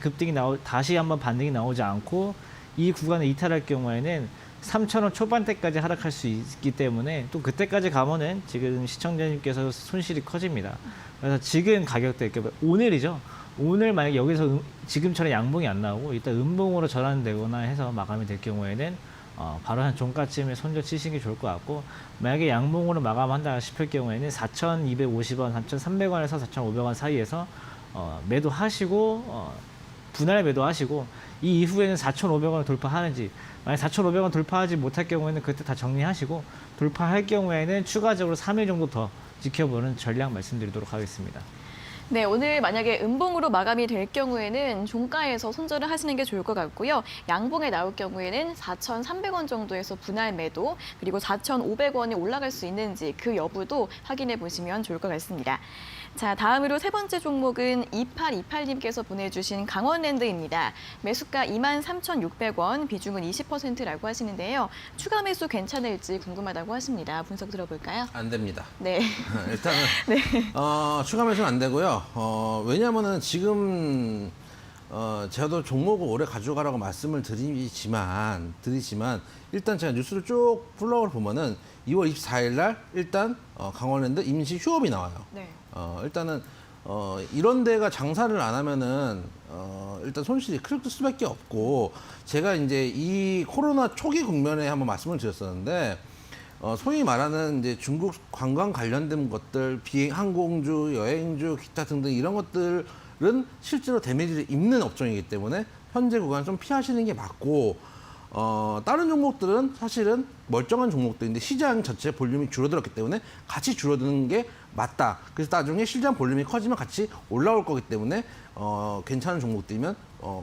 다시 한번 반등이 나오지 않고 이 구간을 이탈할 경우에는 3,000원 초반대까지 하락할 수 있기 때문에 또 그때까지 가면은 지금 시청자님께서 손실이 커집니다. 그래서 지금 가격대, 그러니까 오늘이죠. 오늘 만약 여기서 지금처럼 양봉이 안 나오고 일단 음봉으로 전환되거나 해서 마감이 될 경우에는 바로 한 종가쯤에 손절 치시는 게 좋을 것 같고 만약에 양봉으로 마감한다 싶을 경우에는 4,250원, 3,300원에서 4,500원 사이에서 매도하시고 분할 매도하시고 이 이후에는 4,500원을 돌파하는지 만약 4,500원 돌파하지 못할 경우에는 그때 다 정리하시고 돌파할 경우에는 추가적으로 3일 정도 더 지켜보는 전략 말씀드리도록 하겠습니다. 네, 오늘 만약에 음봉으로 마감이 될 경우에는 종가에서 손절을 하시는 게 좋을 것 같고요. 양봉에 나올 경우에는 4,300원 정도에서 분할 매도, 그리고 4,500원이 올라갈 수 있는지 그 여부도 확인해 보시면 좋을 것 같습니다. 자, 다음으로 세 번째 종목은 2828님께서 보내주신 강원랜드입니다. 매수가 23,600원, 비중은 20%라고 하시는데요. 추가 매수 괜찮을지 궁금하다고 하십니다. 분석 들어볼까요? 안 됩니다. 네. 일단은 네. 추가 매수는 안 되고요. 왜냐하면은 지금 저도 종목을 오래 가져가라고 말씀을 드리지만 일단 제가 뉴스를 쭉 플로우를 보면은 2월 24일 날 일단 강원랜드 임시 휴업이 나와요. 네. 일단은 이런 데가 장사를 안 하면은 일단 손실이 클 수밖에 없고 제가 이제 이 코로나 초기 국면에 한번 말씀을 드렸었는데 소위 말하는 이제 중국 관광 관련된 것들, 항공주, 여행주, 기타 등등 이런 것들은 실제로 데미지를 입는 업종이기 때문에 현재 구간 좀 피하시는 게 맞고 다른 종목들은 사실은 멀쩡한 종목들인데 시장 전체 볼륨이 줄어들었기 때문에 같이 줄어드는 게 맞다. 그래서 나중에 시장 볼륨이 커지면 같이 올라올 거기 때문에 괜찮은 종목들이면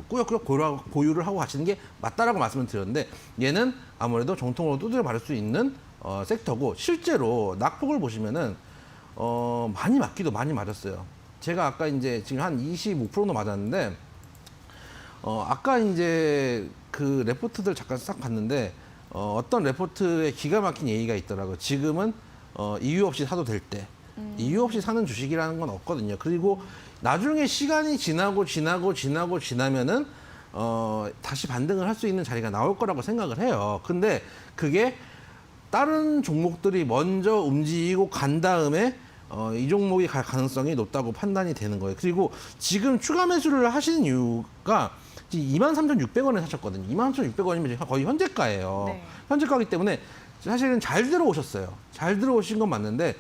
꾸역꾸역 보유를 하고 가시는 게 맞다라고 말씀을 드렸는데 얘는 아무래도 정통으로 두드려 맞을 수 있는 섹터고 실제로 낙폭을 보시면은 많이 맞기도 많이 맞았어요. 제가 아까 이제 지금 한 25%도 맞았는데 아까 이제 그 레포트들 잠깐 싹 봤는데 어떤 레포트에 기가 막힌 얘기가 있더라고요. 지금은 이유 없이 사도 될 때. 이유 없이 사는 주식이라는 건 없거든요. 그리고 나중에 시간이 지나면은 다시 반등을 할 수 있는 자리가 나올 거라고 생각을 해요. 근데 그게 다른 종목들이 먼저 움직이고 간 다음에 이 종목이 갈 가능성이 높다고 판단이 되는 거예요. 그리고 지금 추가 매수를 하시는 이유가 23,600원에 사셨거든요. 23,600원이면 거의 현재가예요. 네. 현재가이기 때문에 사실은 잘 들어오셨어요. 잘 들어오신 건 맞는데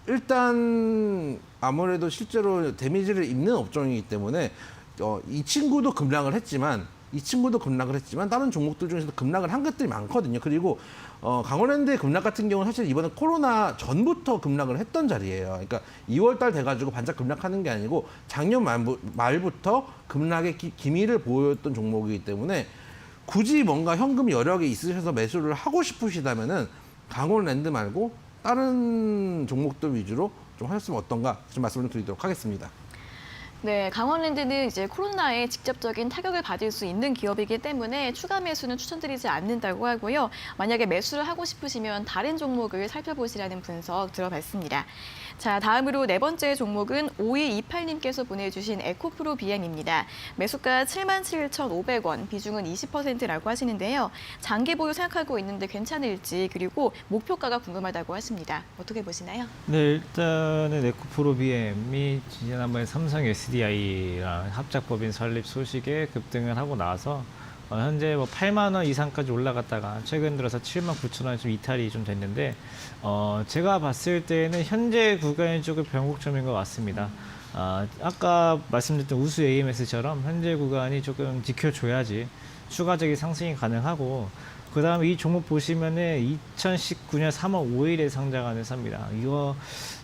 일단 아무래도 실제로 데미지를 입는 업종이기 때문에 이 친구도 급락을 했지만 다른 종목들 중에서도 급락을 한 것들이 많거든요. 그리고 강원랜드의 급락 같은 경우는 사실 이번에 코로나 전부터 급락을 했던 자리예요. 그러니까 2월 달 돼가지고 반짝 급락하는 게 아니고 작년 말부터 급락의 기미를 보였던 종목이기 때문에 굳이 뭔가 현금 여력이 있으셔서 매수를 하고 싶으시다면은 강원랜드 말고 다른 종목들 위주로 좀 하셨으면 어떤가 좀 말씀을 드리도록 하겠습니다. 네, 강원랜드는 이제 코로나에 직접적인 타격을 받을 수 있는 기업이기 때문에 추가 매수는 추천드리지 않는다고 하고요. 만약에 매수를 하고 싶으시면 다른 종목을 살펴보시라는 분석 들어봤습니다. 자, 다음으로 네 번째 종목은 5228님께서 보내주신 에코프로 BM입니다. 매수가 77,500원, 비중은 20%라고 하시는데요. 장기 보유 생각하고 있는데 괜찮을지 그리고 목표가가 궁금하다고 하십니다. 어떻게 보시나요? 네, 일단은 에코프로 BM이 지난번에 삼성 SDI랑 합작법인 설립 소식에 급등을 하고 나서 현재 뭐 8만 원 이상까지 올라갔다가 최근 들어서 7만 9천 원 좀 이탈이 좀 됐는데 제가 봤을 때는 현재 구간이 조금 변곡점인 것 같습니다. 아까 말씀드렸던 우수 AMS처럼 현재 구간이 조금 지켜줘야지 추가적인 상승이 가능하고 그다음에 이 종목 보시면은 2019년 3월 5일에 상장한 회사입니다. 이거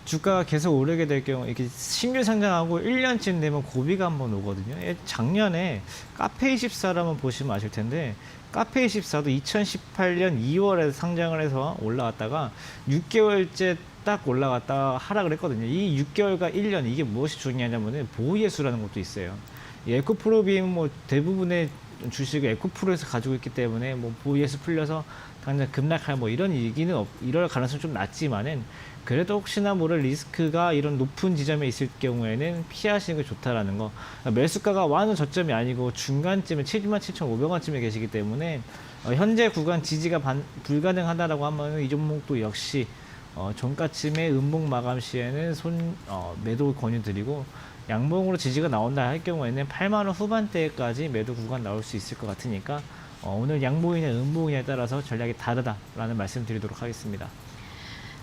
주가가 계속 오르게 될 경우 이렇게 신규 상장하고 1년쯤 되면 고비가 한번 오거든요. 작년에 카페24를 한번 보시면 아실 텐데 카페24도 2018년 2월에 상장을 해서 올라갔다가 6개월째 딱 올라갔다 하락을 했거든요. 이 6개월과 1년 이게 무엇이 중요하냐면은 보호예수라는 것도 있어요. 이 에코프로비움 뭐 대부분의 주식을 에코프로에서 가지고 있기 때문에 뭐 보호예수 풀려서 당장 급락할 뭐 이런 얘기는 이럴 가능성이 좀 낮지만은 그래도 혹시나 모를 리스크가 이런 높은 지점에 있을 경우에는 피하시는 게 좋다라는 거. 매수가가 완전 저점이 아니고 중간쯤에 77,500원쯤에 계시기 때문에 현재 구간 지지가 불가능하다라고 하면 이 종목도 역시 종가쯤에 음봉 마감 시에는 매도 권유드리고 양봉으로 지지가 나온다 할 경우에는 8만 원 후반대까지 매도 구간 나올 수 있을 것 같으니까 오늘 양봉이냐 음봉이냐에 따라서 전략이 다르다라는 말씀 드리도록 하겠습니다.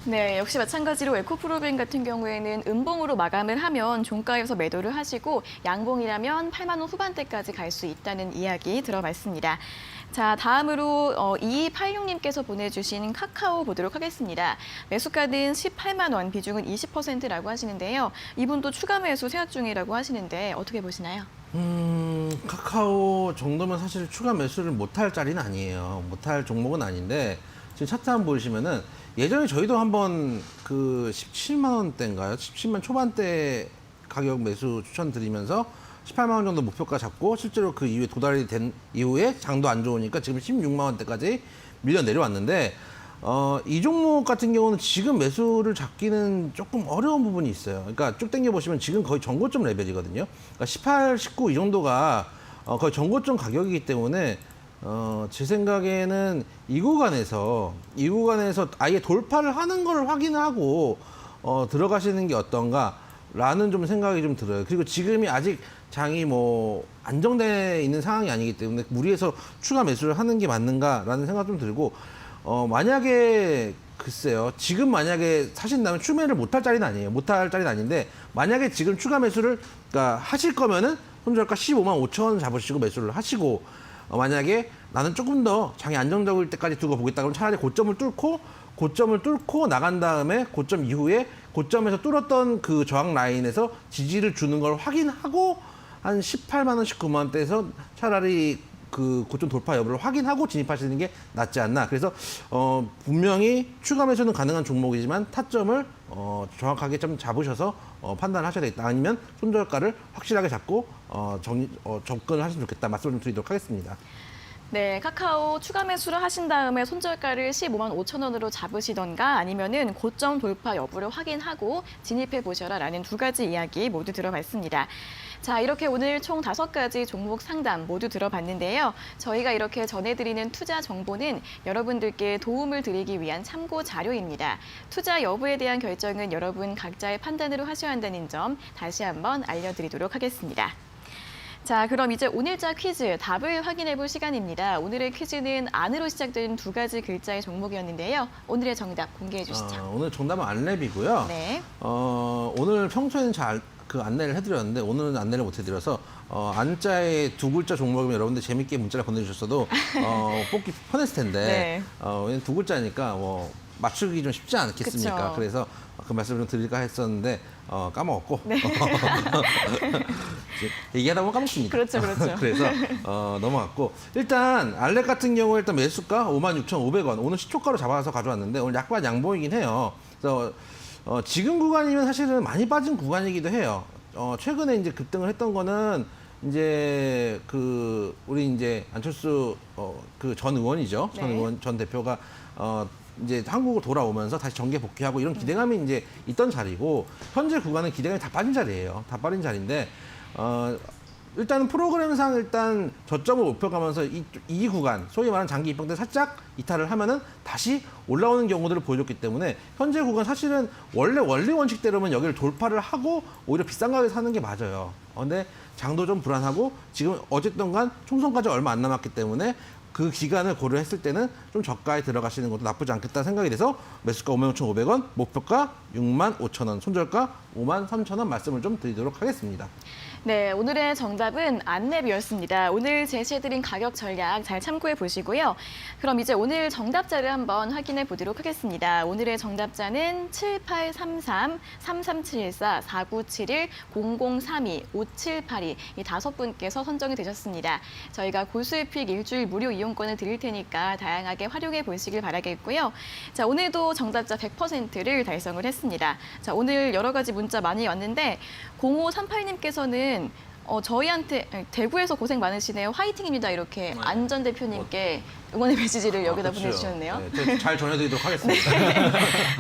네, 역시 마찬가지로 에코프로빈 같은 경우에는 음봉으로 마감을 하면 종가에서 매도를 하시고 양봉이라면 8만 원 후반대까지 갈 수 있다는 이야기 들어봤습니다. 자, 다음으로 2286님께서 보내주신 카카오 보도록 하겠습니다. 매수가는 18만 원, 비중은 20%라고 하시는데요. 이분도 추가 매수 생각 중이라고 하시는데 어떻게 보시나요? 카카오 정도면 사실 추가 매수를 못할 자리는 아니에요. 못할 종목은 아닌데 지금 차트 한번 보시면은 예전에 저희도 한번 그 17만 원대인가요? 17만 초반대 가격 매수 추천드리면서 18만 원 정도 목표가 잡고 실제로 그 이후에 도달이 된 이후에 장도 안 좋으니까 지금 16만 원대까지 밀려 내려왔는데 이 종목 같은 경우는 지금 매수를 잡기는 조금 어려운 부분이 있어요. 그러니까 쭉 당겨 보시면 지금 거의 전고점 레벨이거든요. 그러니까 18, 19 이 정도가 거의 전고점 가격이기 때문에 제 생각에는 이 구간에서 아예 돌파를 하는 걸 확인하고 들어가시는 게 어떤가라는 좀 생각이 좀 들어요. 그리고 지금이 아직 장이 뭐 안정돼 있는 상황이 아니기 때문에 무리해서 추가 매수를 하는 게 맞는가라는 생각 좀 들고 만약에 글쎄요. 지금 만약에 사신다면 추매를 못할 자리는 아니에요. 못할 자리는 아닌데 만약에 지금 추가 매수를 그러니까 하실 거면은 손절가 15만 5천 원 잡으시고 매수를 하시고 만약에 나는 조금 더 장이 안정적일 때까지 두고 보겠다 그러면 차라리 고점을 뚫고 나간 다음에 고점 이후에 고점에서 뚫었던 그 저항 라인에서 지지를 주는 걸 확인하고 한 18만 원, 19만 원대에서 차라리 그 고점 돌파 여부를 확인하고 진입하시는 게 낫지 않나. 그래서 분명히 추가 매수는 가능한 종목이지만 타점을 정확하게 좀 잡으셔서 판단을 하셔야 되겠다. 아니면 손절가를 확실하게 잡고 접근을 하시면 좋겠다. 말씀을 좀 드리도록 하겠습니다. 네, 카카오 추가 매수를 하신 다음에 손절가를 15만 5천 원으로 잡으시던가 아니면은 고점 돌파 여부를 확인하고 진입해 보셔라라는 두 가지 이야기 모두 들어봤습니다. 자, 이렇게 오늘 총 5가지 종목 상담 모두 들어봤는데요. 저희가 이렇게 전해드리는 투자 정보는 여러분들께 도움을 드리기 위한 참고 자료입니다. 투자 여부에 대한 결정은 여러분 각자의 판단으로 하셔야 한다는 점 다시 한번 알려드리도록 하겠습니다. 자, 그럼 이제 오늘자 퀴즈 답을 확인해 볼 시간입니다. 오늘의 퀴즈는 안으로 시작되는 두 가지 글자의 종목이었는데요. 오늘의 정답 공개해 주시죠. 오늘 정답은 안랩이고요. 네. 오늘 평소에는 잘 그 안내를 해드렸는데 오늘은 안내를 못 해드려서 안자의 두 글자 종목이면 여러분들 재밌게 문자를 보내주셨어도 뽑기 편했을 텐데 왜냐면 두 글자니까 뭐 맞추기 좀 쉽지 않겠습니까? 그쵸. 그래서 그 말씀을 좀 드릴까 했었는데 까먹었고 얘기하다 보면 까먹습니다. 그렇죠. 그래서 넘어갔고 일단 알렉 같은 경우에 일단 매수가 56,500원 오늘 시초가로 잡아서 가져왔는데 오늘 약간 양보이긴 해요. 그래서 지금 구간이면 사실은 많이 빠진 구간이기도 해요. 최근에 이제 급등을 했던 거는 이제 우리 이제 안철수 그 전 의원이죠. 전 네. 의원 전 대표가 이제 한국으로 돌아오면서 다시 정계 복귀하고 이런 기대감이 이제 있던 자리고 현재 구간은 기대감이 다 빠진 자리예요. 다 빠진 자리인데 일단은 프로그램상 일단 저점을 높여가면서 이 구간 소위 말하는 장기 입방 때 살짝 이탈을 하면은 다시 올라오는 경우들을 보여줬기 때문에 현재 구간 사실은 원래 원리 원칙대로면 여기를 돌파를 하고 오히려 비싼 가격에 사는 게 맞아요. 근데 장도 좀 불안하고 지금 어쨌든 간 총선까지 얼마 안 남았기 때문에 그 기간을 고려했을 때는 좀 저가에 들어가시는 것도 나쁘지 않겠다 생각이 돼서 매수가 56,500원, 목표가 65,000원, 손절가 53,000원 말씀을 좀 드리도록 하겠습니다. 네, 오늘의 정답은 안랩이었습니다. 오늘 제시해드린 가격 전략 잘 참고해 보시고요. 그럼 이제 오늘 정답자를 한번 확인해 보도록 하겠습니다. 오늘의 정답자는 7833-3374-4971-0032-5782 이 5분께서 선정이 되셨습니다. 저희가 고수익 일주일 무료 이용권을 드릴 테니까 다양하게 활용해 보시길 바라겠고요. 자, 오늘도 정답자 100%를 달성을 했습니다. 자, 오늘 여러 가지 문자 많이 왔는데 0538님께서는 저희한테 대구에서 고생 많으시네요. 화이팅입니다. 이렇게 안전 대표님께 응원의 메시지를 여기다 그렇죠. 보내주셨네요. 네, 잘 전해드리도록 하겠습니다.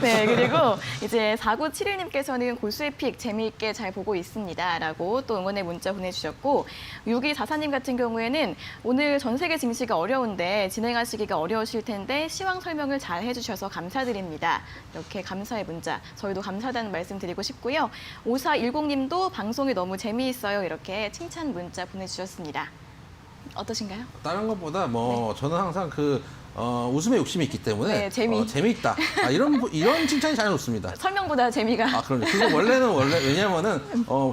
네, 그리고 이제 4971님께서는 고수의 픽 재미있게 잘 보고 있습니다. 라고 또 응원의 문자 보내주셨고 6244님 같은 경우에는 오늘 전 세계 증시가 어려운데 진행하시기가 어려우실 텐데 시황 설명을 잘 해주셔서 감사드립니다. 이렇게 감사의 문자 저희도 감사하다는 말씀 드리고 싶고요. 5410님도 방송이 너무 재미있어요. 이렇게 칭찬 문자 보내주셨습니다. 어떠신가요? 다른 것보다 저는 항상 웃음에 욕심이 있기 때문에 네, 재미있다. 이런 칭찬이 잘 좋습니다. 설명보다 재미가. 그럼요. 그거 원래 왜냐면은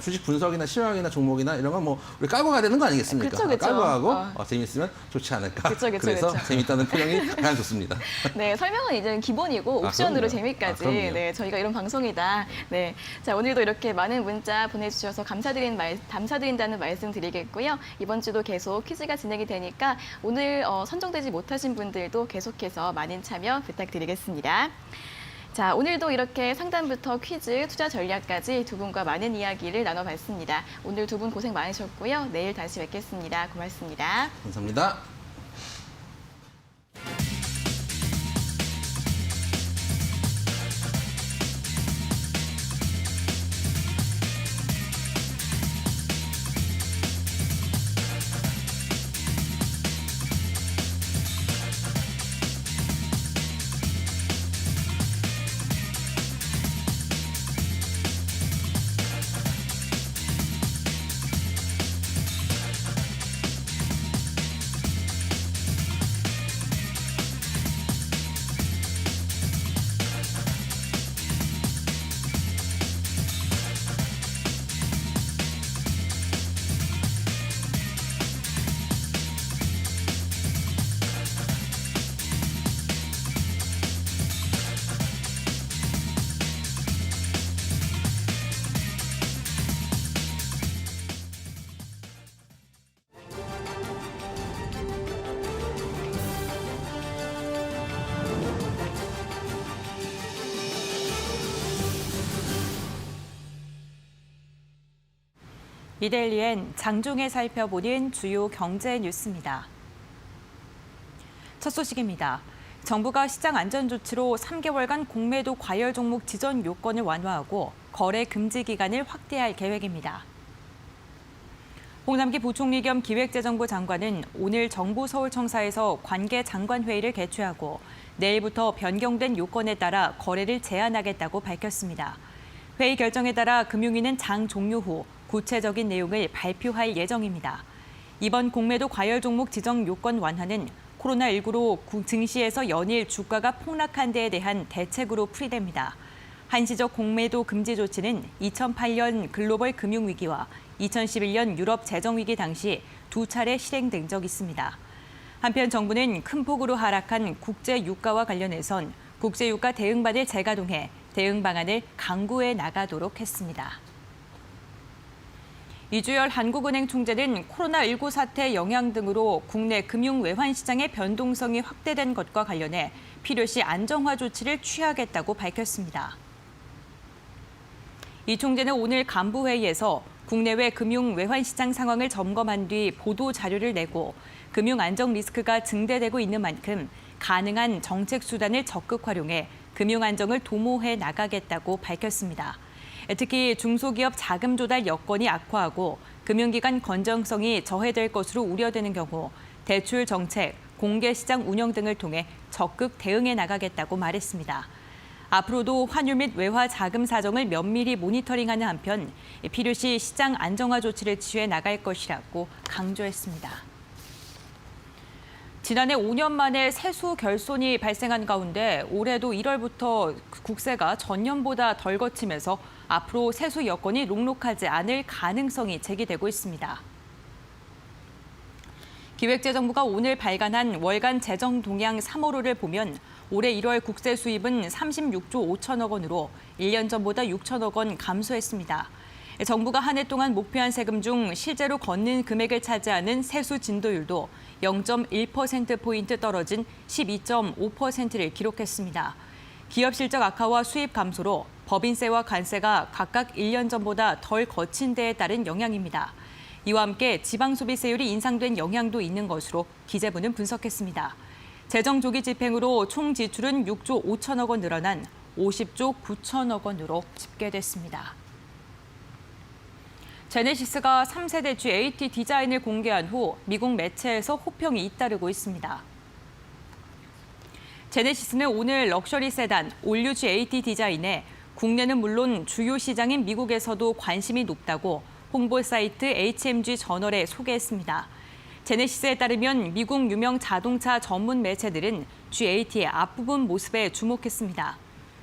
주식 분석이나 시황이나 종목이나 이런 건 우리 깔고 가야 되는 거 아니겠습니까? 그쵸, 그쵸. 깔고 가고 재밌으면 좋지 않을까. 그래서 재밌다는 표현이 가장 좋습니다. 네, 설명은 이제 기본이고 옵션으로 그럼요. 재미까지. 그럼요. 네, 저희가 이런 방송이다. 네, 자 오늘도 이렇게 많은 문자 보내주셔서 감사드린다는 말씀 드리겠고요. 이번 주도 계속 퀴즈가 진행이 되니까 오늘 선정되지 못하신 분들도 계속해서 많은 참여 부탁드리겠습니다. 자, 오늘도 이렇게 상담부터 퀴즈, 투자 전략까지 두 분과 많은 이야기를 나눠봤습니다. 오늘 두 분 고생 많으셨고요. 내일 다시 뵙겠습니다. 고맙습니다. 감사합니다. 이데일리엔 장중에 살펴보는 주요 경제 뉴스입니다. 첫 소식입니다. 정부가 시장 안전 조치로 3개월간 공매도 과열 종목 지정 요건을 완화하고 거래 금지 기간을 확대할 계획입니다. 홍남기 부총리 겸 기획재정부 장관은 오늘 정부 서울청사에서 관계 장관회의를 개최하고 내일부터 변경된 요건에 따라 거래를 제한하겠다고 밝혔습니다. 회의 결정에 따라 금융위는 장 종료 후 구체적인 내용을 발표할 예정입니다. 이번 공매도 과열 종목 지정 요건 완화는 코로나19로 증시에서 연일 주가가 폭락한 데에 대한 대책으로 풀이됩니다. 한시적 공매도 금지 조치는 2008년 글로벌 금융위기와 2011년 유럽 재정위기 당시 두 차례 실행된 적이 있습니다. 한편 정부는 큰 폭으로 하락한 국제유가와 관련해선 국제유가 대응반을 재가동해 대응 방안을 강구해 나가도록 했습니다. 이주열 한국은행 총재는 코로나19 사태 영향 등으로 국내 금융 외환 시장의 변동성이 확대된 것과 관련해 필요시 안정화 조치를 취하겠다고 밝혔습니다. 이 총재는 오늘 간부회의에서 국내외 금융 외환 시장 상황을 점검한 뒤 보도 자료를 내고 금융 안정 리스크가 증대되고 있는 만큼 가능한 정책 수단을 적극 활용해 금융 안정을 도모해 나가겠다고 밝혔습니다. 특히 중소기업 자금 조달 여건이 악화하고 금융기관 건전성이 저해될 것으로 우려되는 경우 대출 정책, 공개시장 운영 등을 통해 적극 대응해 나가겠다고 말했습니다. 앞으로도 환율 및 외화 자금 사정을 면밀히 모니터링하는 한편 필요시 시장 안정화 조치를 취해 나갈 것이라고 강조했습니다. 지난해 5년 만에 세수 결손이 발생한 가운데 올해도 1월부터 국세가 전년보다 덜 거치면서 앞으로 세수 여건이 녹록하지 않을 가능성이 제기되고 있습니다. 기획재정부가 오늘 발간한 월간 재정 동향 3월호를 보면 올해 1월 국세 수입은 36조 5천억 원으로 1년 전보다 6천억 원 감소했습니다. 정부가 한 해 동안 목표한 세금 중 실제로 걷는 금액을 차지하는 세수 진도율도 0.1%포인트 떨어진 12.5%를 기록했습니다. 기업 실적 악화와 수입 감소로 법인세와 관세가 각각 1년 전보다 덜 거친 데에 따른 영향입니다. 이와 함께 지방소비세율이 인상된 영향도 있는 것으로 기재부는 분석했습니다. 재정조기 집행으로 총 지출은 6조 5천억 원 늘어난 50조 9천억 원으로 집계됐습니다. 제네시스가 3세대 G80 디자인을 공개한 후 미국 매체에서 호평이 잇따르고 있습니다. 제네시스는 오늘 럭셔리 세단 올류 G80 디자인에 국내는 물론 주요 시장인 미국에서도 관심이 높다고 홍보 사이트 HMG 저널에 소개했습니다. 제네시스에 따르면 미국 유명 자동차 전문 매체들은 G80의 앞부분 모습에 주목했습니다.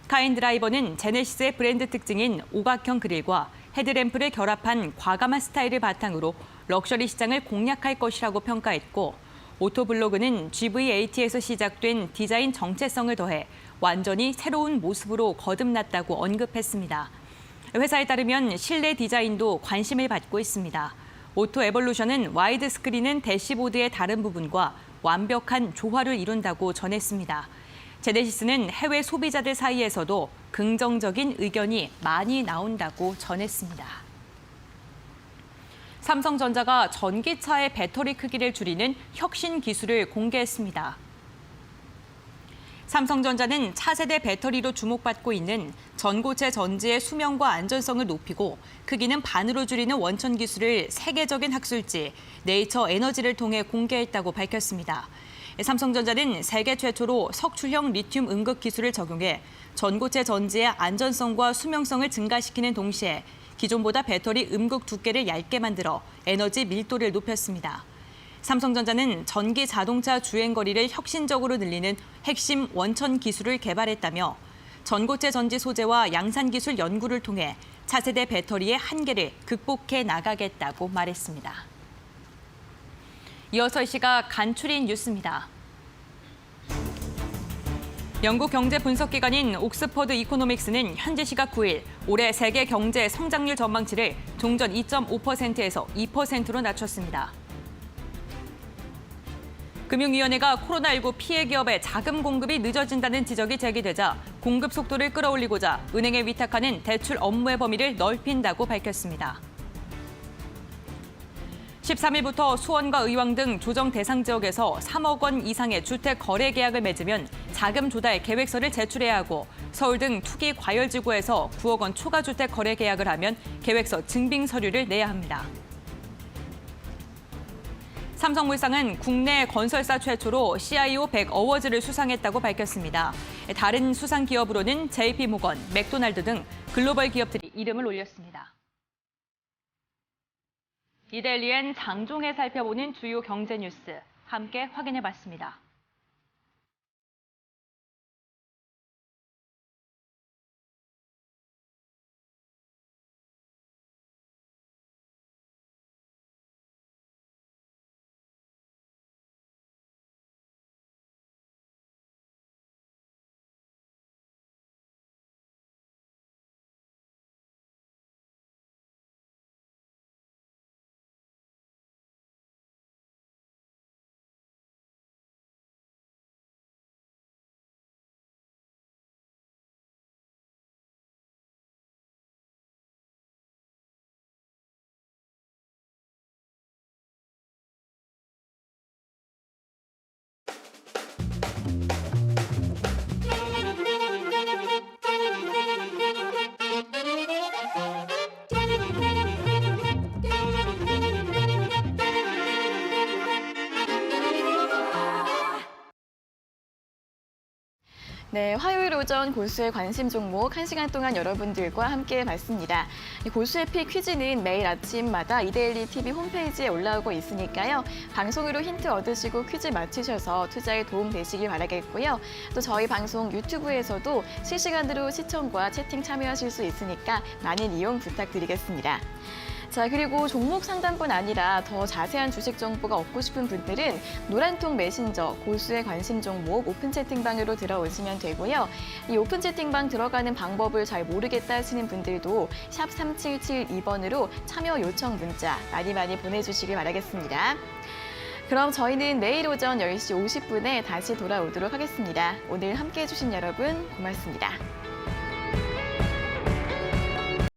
카인 드라이버는 제네시스의 브랜드 특징인 오각형 그릴과 헤드램프를 결합한 과감한 스타일을 바탕으로 럭셔리 시장을 공략할 것이라고 평가했고, 오토블로그는 GV80에서 시작된 디자인 정체성을 더해 완전히 새로운 모습으로 거듭났다고 언급했습니다. 회사에 따르면 실내 디자인도 관심을 받고 있습니다. 오토 에볼루션은 와이드 스크린은 대시보드의 다른 부분과 완벽한 조화를 이룬다고 전했습니다. 제네시스는 해외 소비자들 사이에서도 긍정적인 의견이 많이 나온다고 전했습니다. 삼성전자가 전기차의 배터리 크기를 줄이는 혁신 기술을 공개했습니다. 삼성전자는 차세대 배터리로 주목받고 있는 전고체 전지의 수명과 안전성을 높이고 크기는 반으로 줄이는 원천 기술을 세계적인 학술지 네이처 에너지를 통해 공개했다고 밝혔습니다. 삼성전자는 세계 최초로 석출형 리튬 음극 기술을 적용해 전고체 전지의 안전성과 수명성을 증가시키는 동시에 기존보다 배터리 음극 두께를 얇게 만들어 에너지 밀도를 높였습니다. 삼성전자는 전기 자동차 주행거리를 혁신적으로 늘리는 핵심 원천 기술을 개발했다며 전고체 전지 소재와 양산 기술 연구를 통해 차세대 배터리의 한계를 극복해 나가겠다고 말했습니다. 이어서 이 시각 간추린 뉴스입니다. 영국 경제 분석기관인 옥스퍼드 이코노믹스는 현지 시각 9일 올해 세계 경제 성장률 전망치를 종전 2.5%에서 2%로 낮췄습니다. 금융위원회가 코로나19 피해 기업의 자금 공급이 늦어진다는 지적이 제기되자 공급 속도를 끌어올리고자 은행에 위탁하는 대출 업무의 범위를 넓힌다고 밝혔습니다. 13일부터 수원과 의왕 등 조정 대상 지역에서 3억 원 이상의 주택 거래 계약을 맺으면 자금 조달 계획서를 제출해야 하고 서울 등 투기 과열지구에서 9억 원 초과 주택 거래 계약을 하면 계획서 증빙 서류를 내야 합니다. 삼성물산은 국내 건설사 최초로 CIO 100 어워즈를 수상했다고 밝혔습니다. 다른 수상 기업으로는 JP모건, 맥도날드 등 글로벌 기업들이 이름을 올렸습니다. 이데일리엔 장종에 살펴보는 주요 경제 뉴스 함께 확인해봤습니다. 네, 화요일 오전 골수의 관심 종목 1시간 동안 여러분들과 함께 봤습니다. 골수의 픽 퀴즈는 매일 아침마다 이데일리 TV 홈페이지에 올라오고 있으니까요. 방송으로 힌트 얻으시고 퀴즈 맞추셔서 투자에 도움 되시길 바라겠고요. 또 저희 방송 유튜브에서도 실시간으로 시청과 채팅 참여하실 수 있으니까 많은 이용 부탁드리겠습니다. 자, 그리고 종목 상담뿐 아니라 더 자세한 주식 정보가 얻고 싶은 분들은 노란통 메신저 골수의 관심 종목 오픈 채팅방으로 들어오시면 되고요. 이 오픈 채팅방 들어가는 방법을 잘 모르겠다 하시는 분들도 샵 3772번으로 참여 요청 문자 많이 보내주시길 바라겠습니다. 그럼 저희는 내일 오전 10시 50분에 다시 돌아오도록 하겠습니다. 오늘 함께해 주신 여러분 고맙습니다.